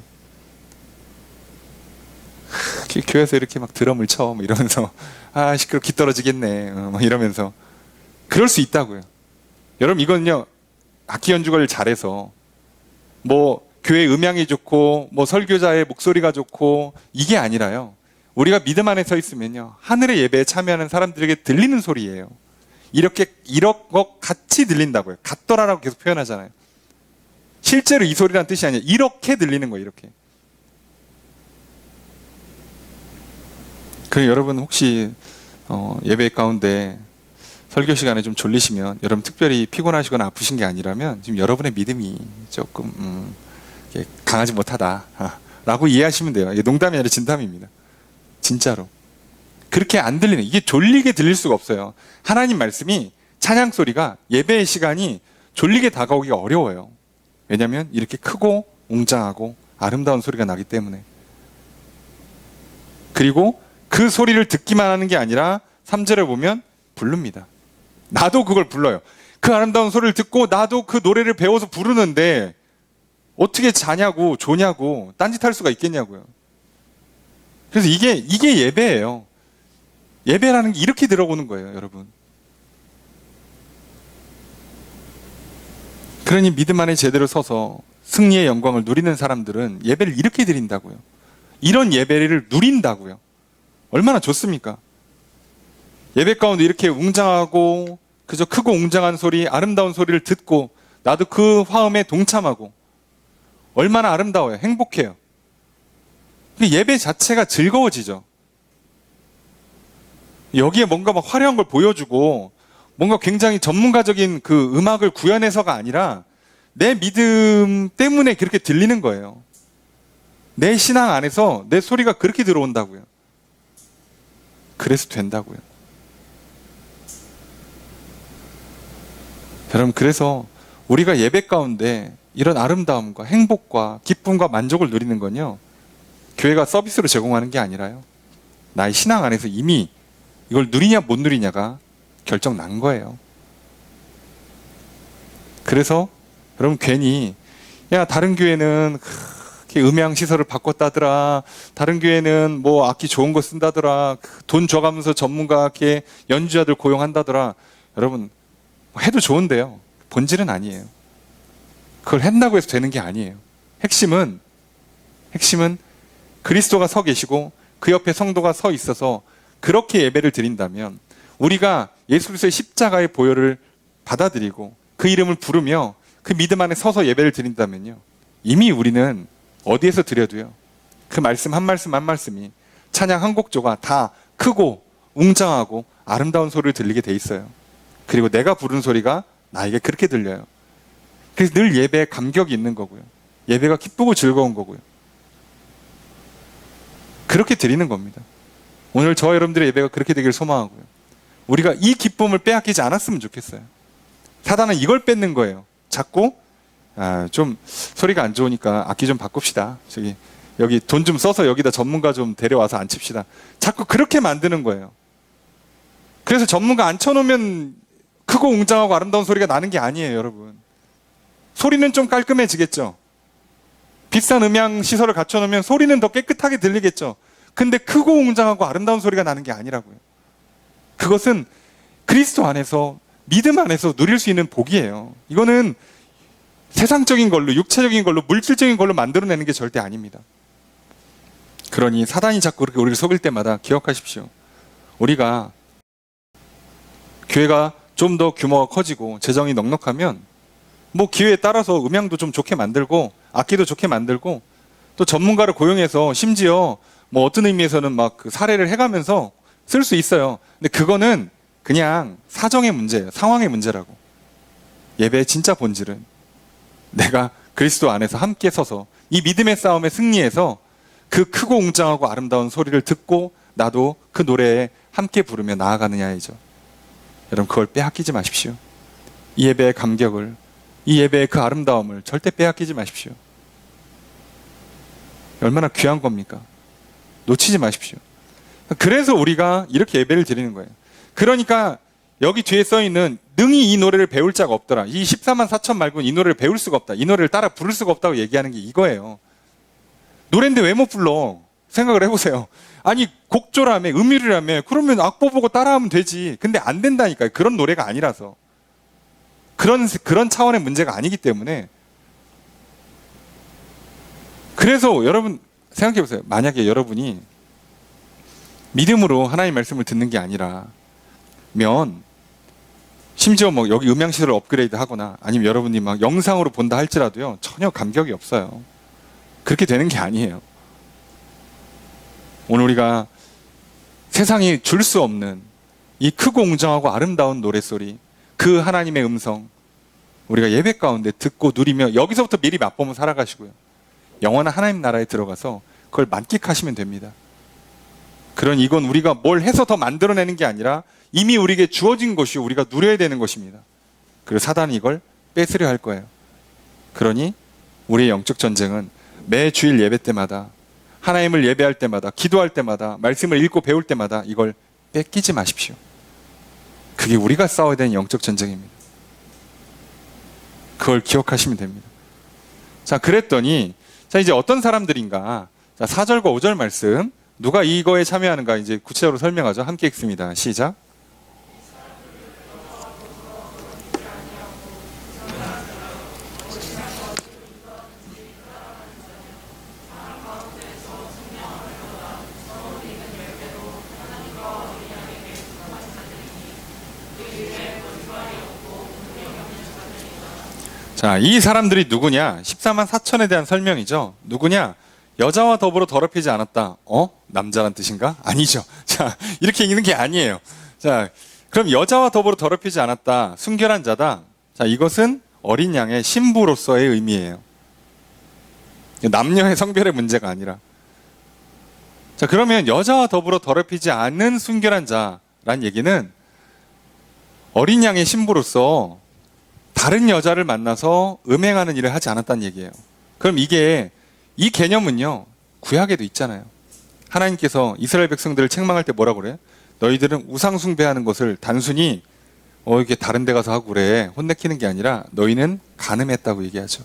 교회에서 이렇게 막 드럼을 쳐 뭐 이러면서 아 시끄러 귀 떨어지겠네 막 이러면서 그럴 수 있다고요. 여러분, 이건요, 악기 연주를 잘해서 뭐 교회 음향이 좋고 뭐 설교자의 목소리가 좋고 이게 아니라요, 우리가 믿음 안에 서 있으면요, 하늘의 예배에 참여하는 사람들에게 들리는 소리예요. 이렇게 같이 들린다고요. 같더라라고 계속 표현하잖아요. 실제로 이 소리란 뜻이 아니에요. 이렇게 들리는 거예요. 이렇게. 그럼 여러분, 혹시 예배 가운데 설교 시간에 좀 졸리시면, 여러분 특별히 피곤하시거나 아프신 게 아니라면 지금 여러분의 믿음이 조금 강하지 못하다라고 이해하시면 돼요. 이게 농담이 아니라 진담입니다. 진짜로. 그렇게 안 들리는, 이게 졸리게 들릴 수가 없어요. 하나님 말씀이, 찬양 소리가, 예배의 시간이 졸리게 다가오기가 어려워요. 왜냐하면 이렇게 크고 웅장하고 아름다운 소리가 나기 때문에. 그리고 그 소리를 듣기만 하는 게 아니라 3절에 보면 부릅니다. 나도 그걸 불러요. 그 아름다운 소리를 듣고 나도 그 노래를 배워서 부르는데 어떻게 자냐고 조냐고 딴짓할 수가 있겠냐고요. 그래서 이게 예배예요. 예배라는 게 이렇게 들어오는 거예요, 여러분. 그러니 믿음 안에 제대로 서서 승리의 영광을 누리는 사람들은 예배를 이렇게 드린다고요. 이런 예배를 누린다고요. 얼마나 좋습니까? 예배 가운데 이렇게 웅장하고 그저 크고 웅장한 소리, 아름다운 소리를 듣고 나도 그 화음에 동참하고 얼마나 아름다워요. 행복해요. 예배 자체가 즐거워지죠. 여기에 뭔가 막 화려한 걸 보여주고 뭔가 굉장히 전문가적인 그 음악을 구현해서가 아니라 내 믿음 때문에 그렇게 들리는 거예요. 내 신앙 안에서 내 소리가 그렇게 들어온다고요. 그래서 된다고요. 여러분, 그래서 우리가 예배 가운데 이런 아름다움과 행복과 기쁨과 만족을 누리는 건요, 교회가 서비스로 제공하는 게 아니라요, 나의 신앙 안에서 이미 이걸 누리냐 못 누리냐가 결정 난 거예요. 그래서 여러분, 괜히 야 다른 교회는 음향 시설을 바꿨다더라, 다른 교회는 뭐 악기 좋은 거 쓴다더라, 돈 줘가면서 전문가 연주자들 고용한다더라. 여러분, 해도 좋은데요, 본질은 아니에요. 그걸 한다고 해서 되는 게 아니에요. 핵심은 그리스도가 서 계시고 그 옆에 성도가 서 있어서 그렇게 예배를 드린다면, 우리가 예수 그리스도의 십자가의 보혈을 받아들이고 그 이름을 부르며 그 믿음 안에 서서 예배를 드린다면요, 이미 우리는 어디에서 드려도요, 그 말씀 한 말씀 한 말씀이, 찬양 한 곡조가 다 크고 웅장하고 아름다운 소리를 들리게 돼 있어요. 그리고 내가 부른 소리가 나에게 그렇게 들려요. 그래서 늘 예배에 감격이 있는 거고요, 예배가 기쁘고 즐거운 거고요. 그렇게 드리는 겁니다. 오늘 저와 여러분들의 예배가 그렇게 되기를 소망하고요, 우리가 이 기쁨을 빼앗기지 않았으면 좋겠어요. 사단은 이걸 뺏는 거예요. 자꾸 좀 소리가 안 좋으니까 악기 좀 바꿉시다, 여기 돈 좀 써서 여기다 전문가 좀 데려와서 앉힙시다. 자꾸 그렇게 만드는 거예요. 그래서 전문가 앉혀놓으면 크고 웅장하고 아름다운 소리가 나는 게 아니에요, 여러분. 소리는 좀 깔끔해지겠죠. 비싼 음향 시설을 갖춰놓으면 소리는 더 깨끗하게 들리겠죠. 근데 크고 웅장하고 아름다운 소리가 나는 게 아니라고요. 그것은 그리스도 안에서, 믿음 안에서 누릴 수 있는 복이에요. 이거는 세상적인 걸로, 육체적인 걸로, 물질적인 걸로 만들어내는 게 절대 아닙니다. 그러니 사단이 자꾸 그렇게 우리를 속일 때마다 기억하십시오. 우리가 교회가 좀 더 규모가 커지고 재정이 넉넉하면 뭐 기회에 따라서 음향도 좀 좋게 만들고 악기도 좋게 만들고 또 전문가를 고용해서 심지어 뭐 어떤 의미에서는 막 그 사례를 해가면서 쓸 수 있어요. 근데 그거는 그냥 사정의 문제예요. 상황의 문제라고. 예배의 진짜 본질은 내가 그리스도 안에서 함께 서서 이 믿음의 싸움에 승리해서 그 크고 웅장하고 아름다운 소리를 듣고 나도 그 노래에 함께 부르며 나아가느냐이죠. 여러분, 그걸 빼앗기지 마십시오. 이 예배의 감격을, 이 예배의 그 아름다움을 절대 빼앗기지 마십시오. 얼마나 귀한 겁니까? 놓치지 마십시오. 그래서 우리가 이렇게 예배를 드리는 거예요. 그러니까 여기 뒤에 써있는 능히 이 노래를 배울 자가 없더라. 이 14만 4천 말고는 이 노래를 배울 수가 없다. 이 노래를 따라 부를 수가 없다고 얘기하는 게 이거예요. 노래인데 왜 못 불러? 생각을 해보세요. 아니, 곡조라며, 음율이라며, 그러면 악보 보고 따라하면 되지. 근데 안 된다니까요. 그런 노래가 아니라서. 그런 차원의 문제가 아니기 때문에. 그래서 여러분 생각해 보세요. 만약에 여러분이 믿음으로 하나님의 말씀을 듣는 게 아니라면, 심지어 뭐 여기 음향시설을 업그레이드 하거나 아니면 여러분이 막 영상으로 본다 할지라도요, 전혀 감격이 없어요. 그렇게 되는 게 아니에요. 오늘 우리가 세상이 줄 수 없는 이 크고 웅장하고 아름다운 노랫소리, 그 하나님의 음성, 우리가 예배 가운데 듣고 누리며 여기서부터 미리 맛보면 살아가시고요, 영원한 하나님 나라에 들어가서 그걸 만끽하시면 됩니다. 그런 이건 우리가 뭘 해서 더 만들어내는 게 아니라 이미 우리에게 주어진 것이 우리가 누려야 되는 것입니다. 그리고 사단이 이걸 뺏으려 할 거예요. 그러니 우리의 영적 전쟁은 매 주일 예배 때마다, 하나님을 예배할 때마다, 기도할 때마다, 말씀을 읽고 배울 때마다 이걸 뺏기지 마십시오. 그게 우리가 싸워야 되는 영적 전쟁입니다. 그걸 기억하시면 됩니다. 자, 그랬더니 자, 이제 어떤 사람들인가? 자, 4절과 5절 말씀, 누가 이거에 참여하는가 이제 구체적으로 설명하죠. 함께 읽습니다. 시작. 자, 이 사람들이 누구냐? 14만 4천에 대한 설명이죠. 누구냐? 여자와 더불어 더럽히지 않았다. 남자란 뜻인가? 아니죠. 자, 이렇게 읽는 게 아니에요. 자, 그럼 여자와 더불어 더럽히지 않았다. 순결한 자다. 자, 이것은 어린 양의 신부로서의 의미예요. 남녀의 성별의 문제가 아니라. 자, 그러면 여자와 더불어 더럽히지 않는 순결한 자란 얘기는 어린 양의 신부로서 다른 여자를 만나서 음행하는 일을 하지 않았다는 얘기예요. 그럼 이 개념은요, 구약에도 있잖아요. 하나님께서 이스라엘 백성들을 책망할 때 뭐라고 그래요? 너희들은 우상 숭배하는 것을 단순히 이게 다른 데 가서 하고 그래, 혼내키는 게 아니라 너희는 간음했다고 얘기하죠.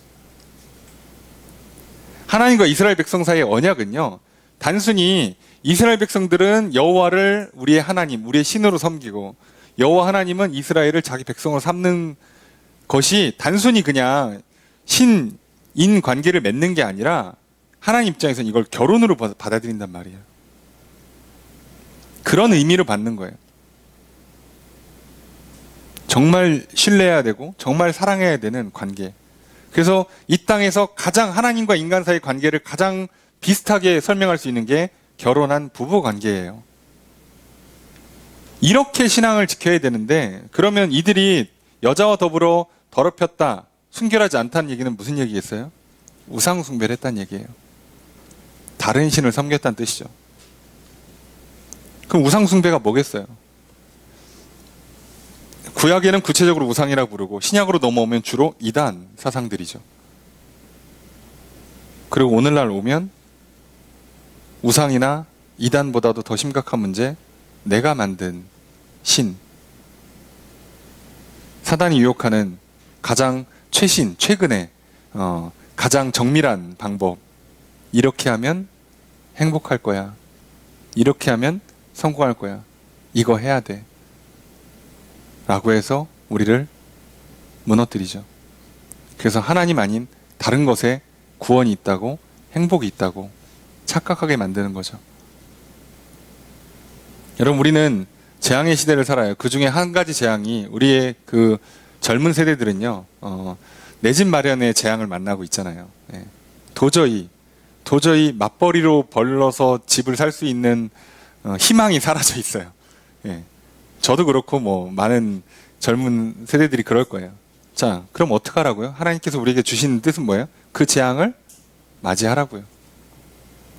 하나님과 이스라엘 백성 사이의 언약은요, 단순히 이스라엘 백성들은 여호와를 우리의 하나님, 우리의 신으로 섬기고 여호와 하나님은 이스라엘을 자기 백성으로 삼는 것이 단순히 그냥 신인 관계를 맺는 게 아니라 하나님 입장에서는 이걸 결혼으로 받아들인단 말이에요. 그런 의미로 받는 거예요. 정말 신뢰해야 되고 정말 사랑해야 되는 관계. 그래서 이 땅에서 가장 하나님과 인간 사이의 관계를 가장 비슷하게 설명할 수 있는 게 결혼한 부부 관계예요. 이렇게 신앙을 지켜야 되는데, 그러면 이들이 여자와 더불어 더럽혔다, 순결하지 않다는 얘기는 무슨 얘기겠어요? 우상 숭배를 했다는 얘기예요. 다른 신을 섬겼다는 뜻이죠. 그럼 우상 숭배가 뭐겠어요? 구약에는 구체적으로 우상이라고 부르고 신약으로 넘어오면 주로 이단 사상들이죠. 그리고 오늘날 오면 우상이나 이단보다도 더 심각한 문제, 내가 만든 신, 사단이 유혹하는 가장 최근에 가장 정밀한 방법, 이렇게 하면 행복할 거야, 이렇게 하면 성공할 거야, 이거 해야 돼 라고 해서 우리를 무너뜨리죠. 그래서 하나님 아닌 다른 것에 구원이 있다고, 행복이 있다고 착각하게 만드는 거죠. 여러분, 우리는 재앙의 시대를 살아요. 그 중에 한 가지 재앙이, 우리의 그 젊은 세대들은요, 내 집 마련의 재앙을 만나고 있잖아요. 예. 도저히 맞벌이로 벌러서 집을 살 수 있는 희망이 사라져 있어요. 예. 저도 그렇고 많은 젊은 세대들이 그럴 거예요. 자, 그럼 어떡하라고요? 하나님께서 우리에게 주신 뜻은 뭐예요? 그 재앙을 맞이하라고요.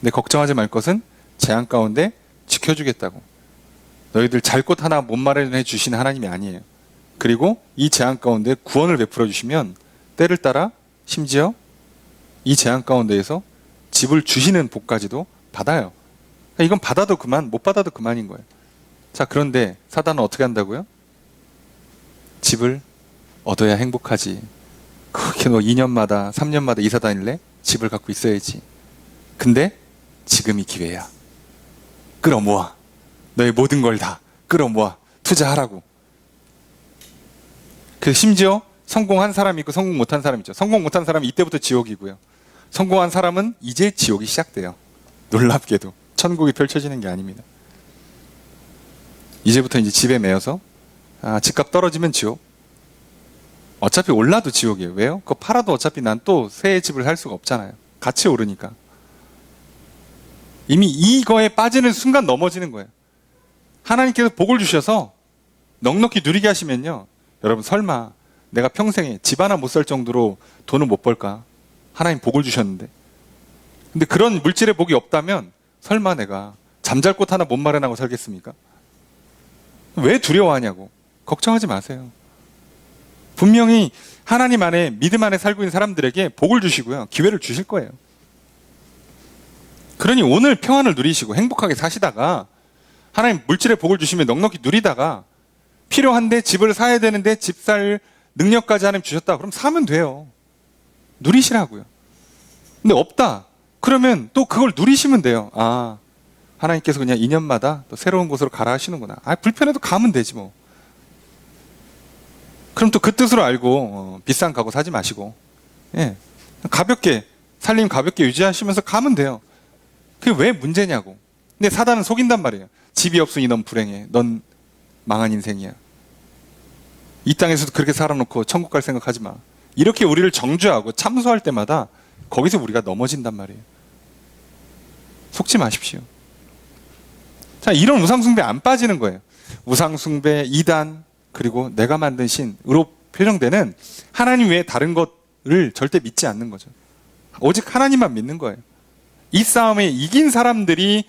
근데 걱정하지 말 것은 재앙 가운데 지켜주겠다고. 너희들 잘 것 하나 못 마련해 주신 하나님이 아니에요. 그리고 이 재앙 가운데 구원을 베풀어 주시면 때를 따라 심지어 이 재앙 가운데에서 집을 주시는 복까지도 받아요. 이건 받아도 그만, 못 받아도 그만인 거예요. 자, 그런데 사단은 어떻게 한다고요? 집을 얻어야 행복하지. 그렇게 너 2년마다 3년마다 이사 다닐래? 집을 갖고 있어야지. 근데 지금이 기회야. 끌어모아. 너의 모든 걸 다 끌어모아. 투자하라고. 그 심지어 성공한 사람이 있고 성공 못한 사람이 있죠. 성공 못한 사람은 이때부터 지옥이고요. 성공한 사람은 이제 지옥이 시작돼요. 놀랍게도. 천국이 펼쳐지는 게 아닙니다. 이제부터 이제 집에 매여서 집값 떨어지면 지옥. 어차피 올라도 지옥이에요. 왜요? 그거 팔아도 어차피 난 또 새 집을 살 수가 없잖아요. 같이 오르니까. 이미 이거에 빠지는 순간 넘어지는 거예요. 하나님께서 복을 주셔서 넉넉히 누리게 하시면요. 여러분 설마 내가 평생에 집 하나 못 살 정도로 돈을 못 벌까? 하나님 복을 주셨는데. 근데 그런 물질의 복이 없다면 설마 내가 잠잘 곳 하나 못 마련하고 살겠습니까? 왜 두려워하냐고. 걱정하지 마세요. 분명히 하나님 안에 믿음 안에 살고 있는 사람들에게 복을 주시고요. 기회를 주실 거예요. 그러니 오늘 평안을 누리시고 행복하게 사시다가 하나님 물질의 복을 주시면 넉넉히 누리다가 필요한데 집을 사야 되는데 집 살 능력까지 하나님 주셨다. 그럼 사면 돼요. 누리시라고요. 근데 없다. 그러면 또 그걸 누리시면 돼요. 아, 하나님께서 그냥 2년마다 또 새로운 곳으로 가라 하시는구나. 아, 불편해도 가면 되지 뭐. 그럼 또 그 뜻으로 알고 비싼 가구 사지 마시고, 예, 가볍게 살림 가볍게 유지하시면서 가면 돼요. 그게 왜 문제냐고. 근데 사단은 속인단 말이에요. 집이 없으니 넌 불행해. 넌 망한 인생이야. 이 땅에서도 그렇게 살아놓고 천국 갈 생각하지 마. 이렇게 우리를 정죄하고 참소할 때마다 거기서 우리가 넘어진단 말이에요. 속지 마십시오. 자, 이런 우상숭배 안 빠지는 거예요. 우상숭배, 이단, 그리고 내가 만든 신으로 표정되는 하나님 외에 다른 것을 절대 믿지 않는 거죠. 오직 하나님만 믿는 거예요. 이 싸움에 이긴 사람들이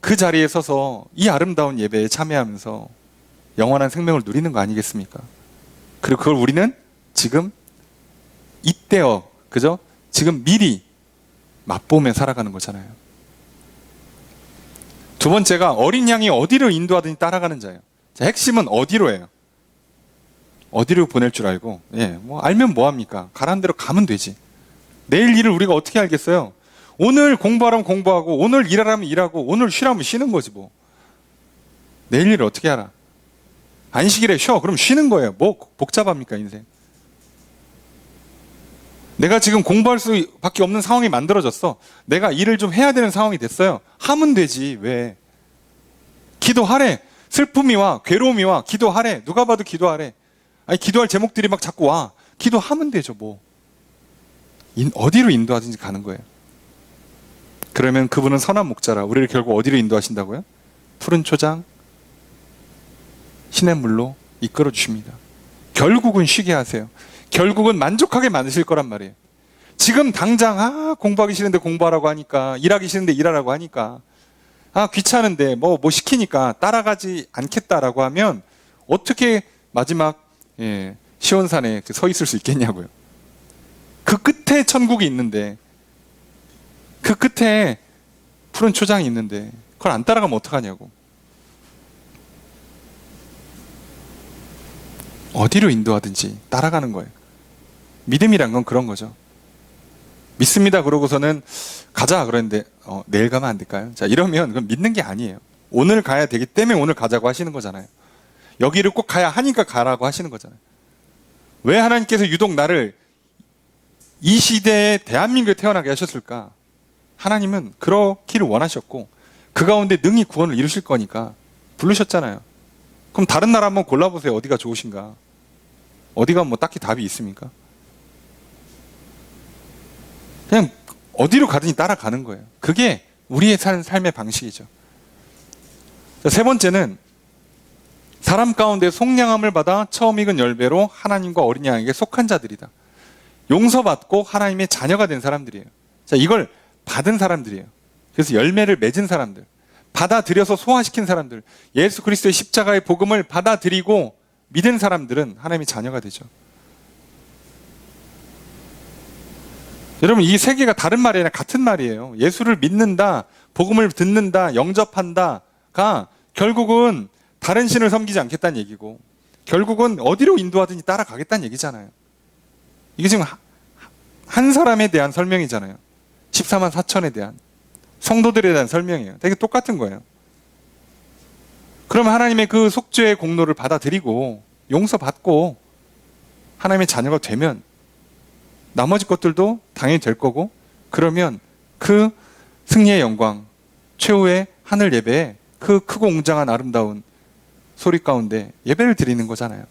그 자리에 서서 이 아름다운 예배에 참여하면서 영원한 생명을 누리는 거 아니겠습니까? 그리고 그걸 우리는 지금 이때요, 그죠? 지금 미리 맛보며 살아가는 거잖아요. 두 번째가 어린 양이 어디로 인도하든지 따라가는 자예요. 자, 핵심은 어디로예요? 어디로 보낼 줄 알고, 예, 뭐 알면 뭐합니까? 가라는 대로 가면 되지. 내일 일을 우리가 어떻게 알겠어요? 오늘 공부하라면 공부하고, 오늘 일하라면 일하고, 오늘 쉬라면 쉬는 거지 뭐. 내일 일을 어떻게 알아? 안식일에 쉬어. 그럼 쉬는 거예요. 뭐 복잡합니까 인생? 내가 지금 공부할 수밖에 없는 상황이 만들어졌어. 내가 일을 좀 해야 되는 상황이 됐어요. 하면 되지. 왜? 기도하래. 슬픔이와 괴로움이와 기도하래. 누가 봐도 기도하래. 아니, 기도할 제목들이 막 자꾸 와. 기도하면 되죠 뭐. 어디로 인도하든지 가는 거예요. 그러면 그분은 선한 목자라 우리를 결국 어디로 인도하신다고요? 푸른 초장, 시냇물로 이끌어 주십니다. 결국은 쉬게 하세요. 결국은 만족하게 만드실 거란 말이에요. 지금 당장 공부하기 싫은데 공부하라고 하니까, 일하기 싫은데 일하라고 하니까, 귀찮은데 뭐 시키니까 따라가지 않겠다라고 하면 어떻게 마지막 시온산에 서 있을 수 있겠냐고요. 그 끝에 천국이 있는데, 그 끝에 푸른 초장이 있는데 그걸 안 따라가면 어떡하냐고. 어디로 인도하든지 따라가는 거예요. 믿음이란 건 그런 거죠. 믿습니다 그러고서는 가자 그랬는데 내일 가면 안 될까요? 자, 이러면 그건 믿는 게 아니에요. 오늘 가야 되기 때문에 오늘 가자고 하시는 거잖아요. 여기를 꼭 가야 하니까 가라고 하시는 거잖아요. 왜 하나님께서 유독 나를 이 시대에 대한민국에 태어나게 하셨을까? 하나님은 그렇기를 원하셨고 그 가운데 능히 구원을 이루실 거니까 부르셨잖아요. 그럼 다른 나라 한번 골라보세요. 어디가 좋으신가? 어디가 뭐 딱히 답이 있습니까? 그냥 어디로 가든지 따라가는 거예요. 그게 우리의 삶의 방식이죠. 세 번째는 사람 가운데 속량함을 받아 처음 익은 열매로 하나님과 어린 양에게 속한 자들이다. 용서받고 하나님의 자녀가 된 사람들이에요. 자, 이걸 받은 사람들이에요. 그래서 열매를 맺은 사람들, 받아들여서 소화시킨 사람들, 예수 그리스도의 십자가의 복음을 받아들이고 믿은 사람들은 하나님의 자녀가 되죠. 여러분, 이 세 개가 다른 말이 아니라 같은 말이에요. 예수를 믿는다, 복음을 듣는다, 영접한다가 결국은 다른 신을 섬기지 않겠다는 얘기고, 결국은 어디로 인도하든지 따라가겠다는 얘기잖아요. 이게 지금 한 사람에 대한 설명이잖아요. 14만 4천에 대한, 성도들에 대한 설명이에요. 되게 똑같은 거예요. 그러면 하나님의 그 속죄의 공로를 받아들이고 용서받고 하나님의 자녀가 되면 나머지 것들도 당연히 될 거고, 그러면 그 승리의 영광, 최후의 하늘 예배에 그 크고 웅장한 아름다운 소리 가운데 예배를 드리는 거잖아요.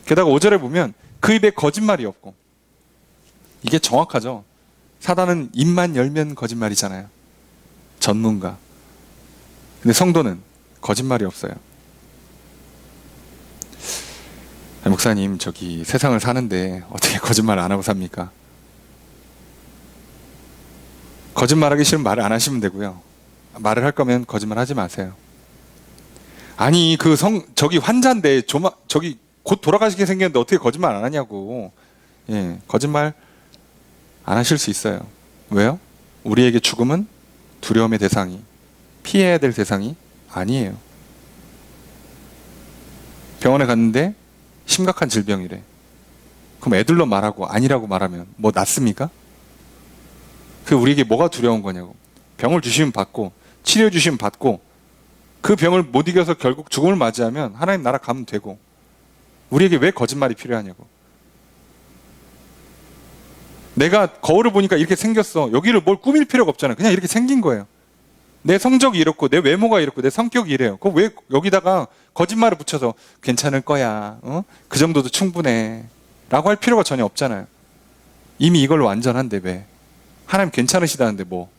게다가 5절에 보면 그 입에 거짓말이 없고, 이게 정확하죠. 사단은 입만 열면 거짓말이잖아요. 전문가. 근데 성도는 거짓말이 없어요. 목사님, 저기 세상을 사는데 어떻게 거짓말 안 하고 삽니까? 거짓말하기 싫으면 말을 안 하시면 되고요. 말을 할 거면 거짓말 하지 마세요. 아니, 저기 환자인데 저기 곧 돌아가시게 생겼는데 어떻게 거짓말 안 하냐고. 예, 거짓말 안 하실 수 있어요. 왜요? 우리에게 죽음은 두려움의 대상이, 피해야 될 대상이 아니에요. 병원에 갔는데 심각한 질병이래. 그럼 애들로 말하고 아니라고 말하면 뭐 낫습니까? 그 우리에게 뭐가 두려운 거냐고. 병을 주시면 받고, 치료 주시면 받고, 그 병을 못 이겨서 결국 죽음을 맞이하면 하나님 나라 가면 되고, 우리에게 왜 거짓말이 필요하냐고. 내가 거울을 보니까 이렇게 생겼어. 여기를 뭘 꾸밀 필요가 없잖아요. 그냥 이렇게 생긴 거예요. 내 성적이 이렇고, 내 외모가 이렇고, 내 성격이 이래요. 그거 왜 여기다가 거짓말을 붙여서 괜찮을 거야, 그 정도도 충분해 라고 할 필요가 전혀 없잖아요. 이미 이걸로 완전한데 왜? 하나님 괜찮으시다는데 뭐.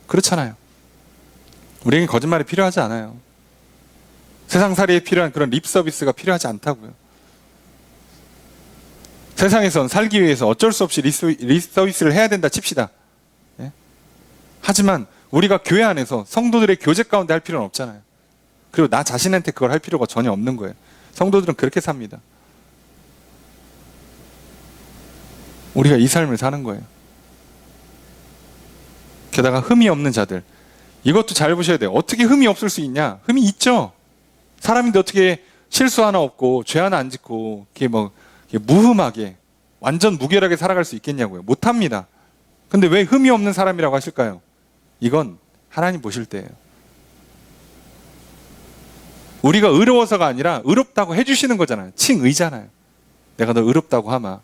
그렇잖아요. 우리에게 거짓말이 필요하지 않아요. 세상살이에 필요한 그런 립 서비스가 필요하지 않다고요. 세상에선 살기 위해서 어쩔 수 없이 립 서비스를 해야 된다 칩시다. 예? 하지만 우리가 교회 안에서 성도들의 교제 가운데 할 필요는 없잖아요. 그리고 나 자신한테 그걸 할 필요가 전혀 없는 거예요. 성도들은 그렇게 삽니다. 우리가 이 삶을 사는 거예요. 게다가 흠이 없는 자들, 이것도 잘 보셔야 돼요. 어떻게 흠이 없을 수 있냐? 흠이 있죠. 사람인데 어떻게 실수 하나 없고 죄 하나 안 짓고 이렇게 무흠하게 완전 무결하게 살아갈 수 있겠냐고요. 못합니다. 근데 왜 흠이 없는 사람이라고 하실까요? 이건 하나님 보실 때예요. 우리가 의로워서가 아니라 의롭다고 해주시는 거잖아요. 칭의잖아요. 내가 너 의롭다고 하마.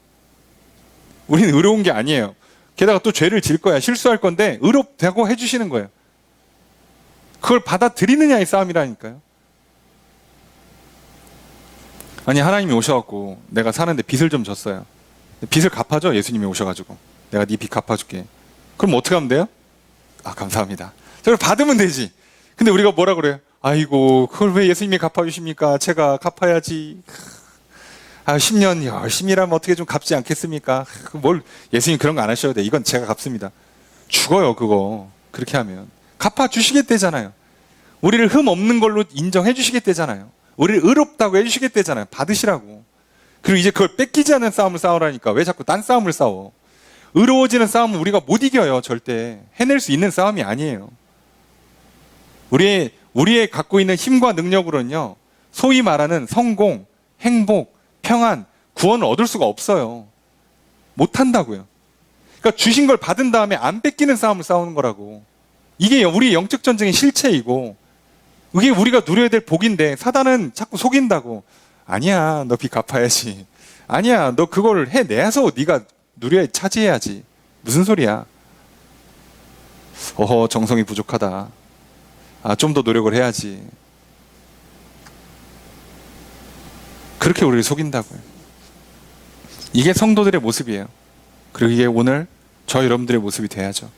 우리는 의로운 게 아니에요. 게다가 또 죄를 질 거야. 실수할 건데 의롭다고 해주시는 거예요. 그걸 받아들이느냐의 싸움이라니까요. 아니, 하나님이 오셔갖고 내가 사는데 빚을 좀 졌어요. 빚을 갚아줘. 예수님이 오셔가지고 내가 네 빚 갚아줄게. 그럼 어떻게 하면 돼요? 아, 감사합니다. 저걸 받으면 되지. 근데 우리가 뭐라 그래요? 아이고, 그걸 왜 예수님이 갚아주십니까? 제가 갚아야지. 10년 열심히 일하면 어떻게 좀 갚지 않겠습니까? 뭘, 예수님 그런 거 안 하셔도 돼. 이건 제가 갚습니다. 죽어요, 그거. 그렇게 하면. 갚아주시겠대잖아요. 우리를 흠 없는 걸로 인정해 주시겠대잖아요. 우리를 의롭다고 해주시겠대잖아요. 받으시라고. 그리고 이제 그걸 뺏기지 않는 싸움을 싸우라니까 왜 자꾸 딴 싸움을 싸워? 의로워지는 싸움은 우리가 못 이겨요. 절대. 해낼 수 있는 싸움이 아니에요. 우리의 갖고 있는 힘과 능력으로는요, 소위 말하는 성공, 행복, 평안, 구원을 얻을 수가 없어요. 못한다고요. 그러니까 주신 걸 받은 다음에 안 뺏기는 싸움을 싸우는 거라고. 이게 우리의 영적 전쟁의 실체이고, 이게 우리가 누려야 될 복인데 사단은 자꾸 속인다고. 아니야, 너 빚 갚아야지. 아니야, 너 그걸 해내서 네가 누려야, 차지해야지. 무슨 소리야. 어허, 정성이 부족하다. 아, 좀 더 노력을 해야지. 그렇게 우리를 속인다고요. 이게 성도들의 모습이에요. 그리고 이게 오늘 저 여러분들의 모습이 돼야죠.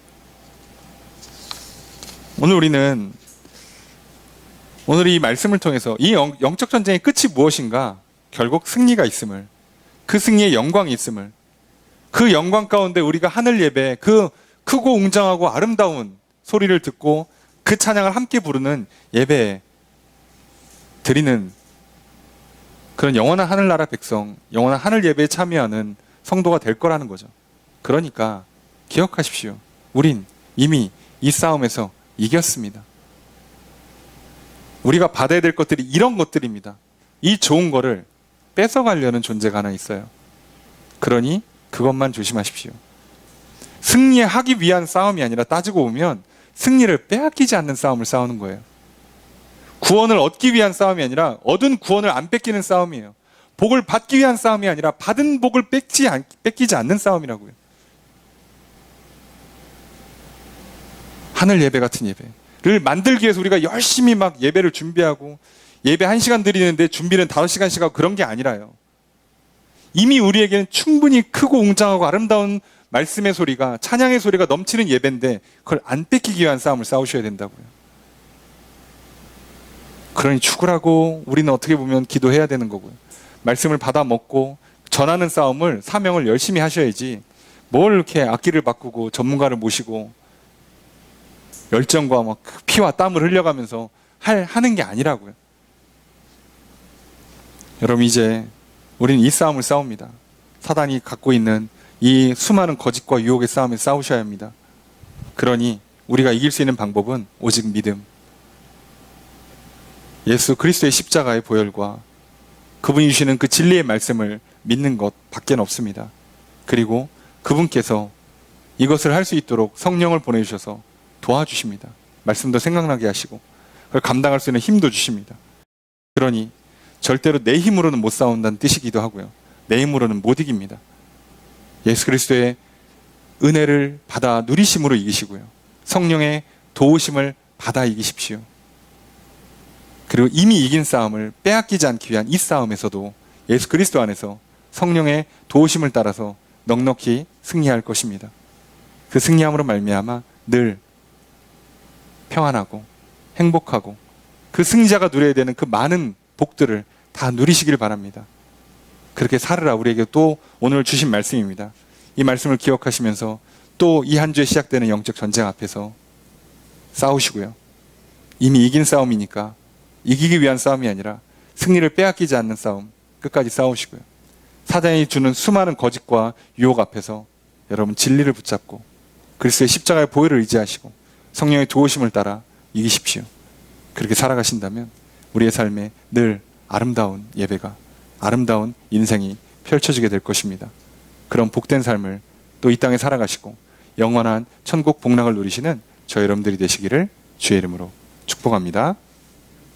오늘 이 말씀을 통해서 이 영적 전쟁의 끝이 무엇인가? 결국 승리가 있음을, 그 승리의 영광이 있음을, 그 영광 가운데 우리가 하늘 예배, 그 크고 웅장하고 아름다운 소리를 듣고 그 찬양을 함께 부르는 예배에 드리는 그런 영원한 하늘나라 백성, 영원한 하늘 예배에 참여하는 성도가 될 거라는 거죠. 그러니까 기억하십시오. 우린 이미 이 싸움에서 이겼습니다. 우리가 받아야 될 것들이 이런 것들입니다. 이 좋은 거를 뺏어가려는 존재가 하나 있어요. 그러니 그것만 조심하십시오. 승리하기 위한 싸움이 아니라 따지고 보면 승리를 빼앗기지 않는 싸움을 싸우는 거예요. 구원을 얻기 위한 싸움이 아니라 얻은 구원을 안 뺏기는 싸움이에요. 복을 받기 위한 싸움이 아니라 받은 복을 뺏기지 않는 싸움이라고요. 하늘 예배 같은 예배를 만들기 위해서 우리가 열심히 막 예배를 준비하고 예배 1시간 드리는데 준비는 5시간씩 하고 그런 게 아니라요. 이미 우리에게는 충분히 크고 웅장하고 아름다운 말씀의 소리가, 찬양의 소리가 넘치는 예배인데 그걸 안 뺏기기 위한 싸움을 싸우셔야 된다고요. 그러니 죽으라고 우리는 어떻게 보면 기도해야 되는 거고요. 말씀을 받아 먹고 전하는 싸움을, 사명을 열심히 하셔야지 뭘 이렇게 악기를 바꾸고 전문가를 모시고 열정과 막 피와 땀을 흘려가면서 하는 게 아니라고요. 여러분, 이제 우리는 이 싸움을 싸웁니다. 사단이 갖고 있는 이 수많은 거짓과 유혹의 싸움을 싸우셔야 합니다. 그러니 우리가 이길 수 있는 방법은 오직 믿음. 예수 그리스도의 십자가의 보혈과 그분이 주시는 그 진리의 말씀을 믿는 것 밖에 없습니다. 그리고 그분께서 이것을 할 수 있도록 성령을 보내주셔서 도와주십니다. 말씀도 생각나게 하시고 그걸 감당할 수 있는 힘도 주십니다. 그러니 절대로 내 힘으로는 못 싸운다는 뜻이기도 하고요. 내 힘으로는 못 이깁니다. 예수 그리스도의 은혜를 받아 누리심으로 이기시고요. 성령의 도우심을 받아 이기십시오. 그리고 이미 이긴 싸움을 빼앗기지 않기 위한 이 싸움에서도 예수 그리스도 안에서 성령의 도우심을 따라서 넉넉히 승리할 것입니다. 그 승리함으로 말미암아 늘 평안하고 행복하고 그 승리자가 누려야 되는 그 많은 복들을 다 누리시길 바랍니다. 그렇게 살으라 우리에게 또 오늘 주신 말씀입니다. 이 말씀을 기억하시면서 또 이 한 주에 시작되는 영적 전쟁 앞에서 싸우시고요. 이미 이긴 싸움이니까 이기기 위한 싸움이 아니라 승리를 빼앗기지 않는 싸움 끝까지 싸우시고요. 사단이 주는 수많은 거짓과 유혹 앞에서 여러분 진리를 붙잡고 그리스도의 십자가의 보혈을 의지하시고 성령의 도우심을 따라 이기십시오. 그렇게 살아가신다면 우리의 삶에 늘 아름다운 예배가, 아름다운 인생이 펼쳐지게 될 것입니다. 그런 복된 삶을 또 이 땅에 살아가시고 영원한 천국 복락을 누리시는 저 여러분들이 되시기를 주의 이름으로 축복합니다.